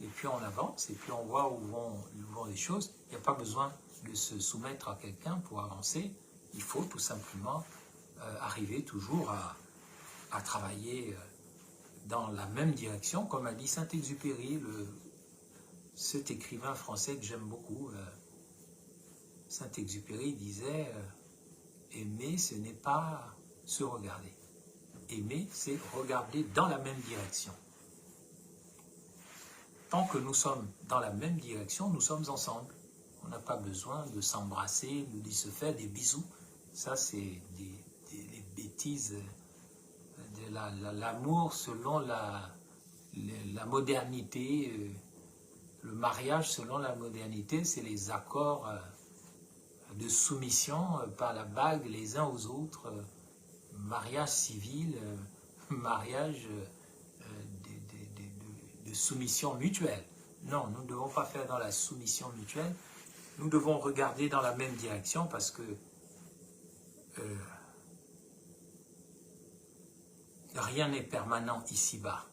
S1: et puis on avance, et puis on voit où vont les choses. Il n'y a pas besoin de se soumettre à quelqu'un pour avancer. Il faut tout simplement arriver toujours à travailler dans la même direction, comme a dit Saint-Exupéry, cet écrivain français que j'aime beaucoup. Saint-Exupéry disait aimer, ce n'est pas se regarder. Aimer, c'est regarder dans la même direction. Tant que nous sommes dans la même direction, nous sommes ensemble. On n'a pas besoin de s'embrasser, de se faire des bisous. Ça, c'est des bêtises de l'amour selon la modernité. Le mariage selon la modernité, c'est les accords de soumission par la bague les uns aux autres, mariage civil, mariage de soumission mutuelle. Non, nous ne devons pas faire dans la soumission mutuelle, nous devons regarder dans la même direction parce que rien n'est permanent ici-bas,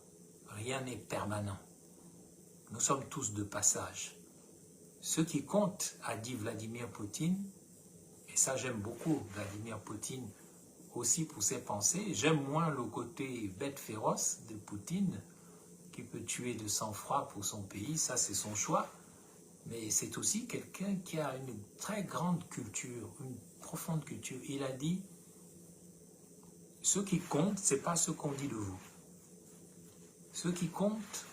S1: rien n'est permanent. Nous sommes tous de passage. Ce qui compte, a dit Vladimir Poutine, et ça j'aime beaucoup Vladimir Poutine aussi pour ses pensées, j'aime moins le côté bête féroce de Poutine, qui peut tuer de sang-froid pour son pays, ça c'est son choix, mais c'est aussi quelqu'un qui a une très grande culture, une profonde culture. Il a dit, ce qui compte, ce n'est pas ce qu'on dit de vous. Ce qui compte,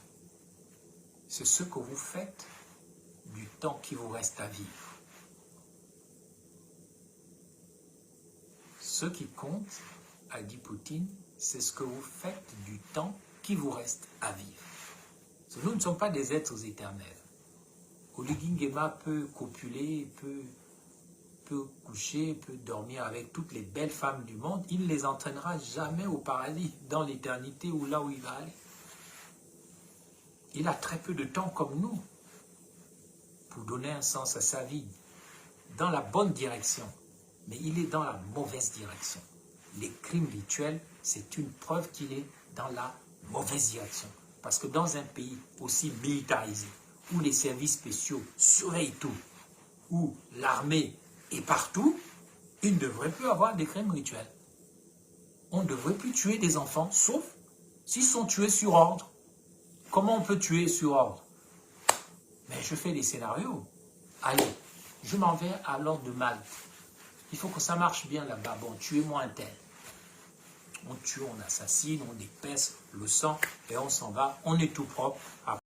S1: c'est ce que vous faites du temps qui vous reste à vivre. Ce qui compte, a dit Poutine, c'est ce que vous faites du temps qui vous reste à vivre. Nous ne sommes pas des êtres éternels. Oligui Nguema peut copuler, peut coucher, peut dormir avec toutes les belles femmes du monde. Il ne les entraînera jamais au paradis, dans l'éternité ou là où il va aller. Il a très peu de temps comme nous pour donner un sens à sa vie, dans la bonne direction, mais il est dans la mauvaise direction. Les crimes rituels, c'est une preuve qu'il est dans la mauvaise direction. Parce que dans un pays aussi militarisé, où les services spéciaux surveillent tout, où l'armée est partout, il ne devrait plus avoir des crimes rituels. On ne devrait plus tuer des enfants, sauf s'ils sont tués sur ordre. Comment on peut tuer sur ordre? Mais je fais des scénarios. Allez, je m'en vais à l'ordre de Malte. Il faut que ça marche bien là-bas. Bon, tuez-moi un tel. On tue, on assassine, on épaisse le sang et on s'en va. On est tout propre.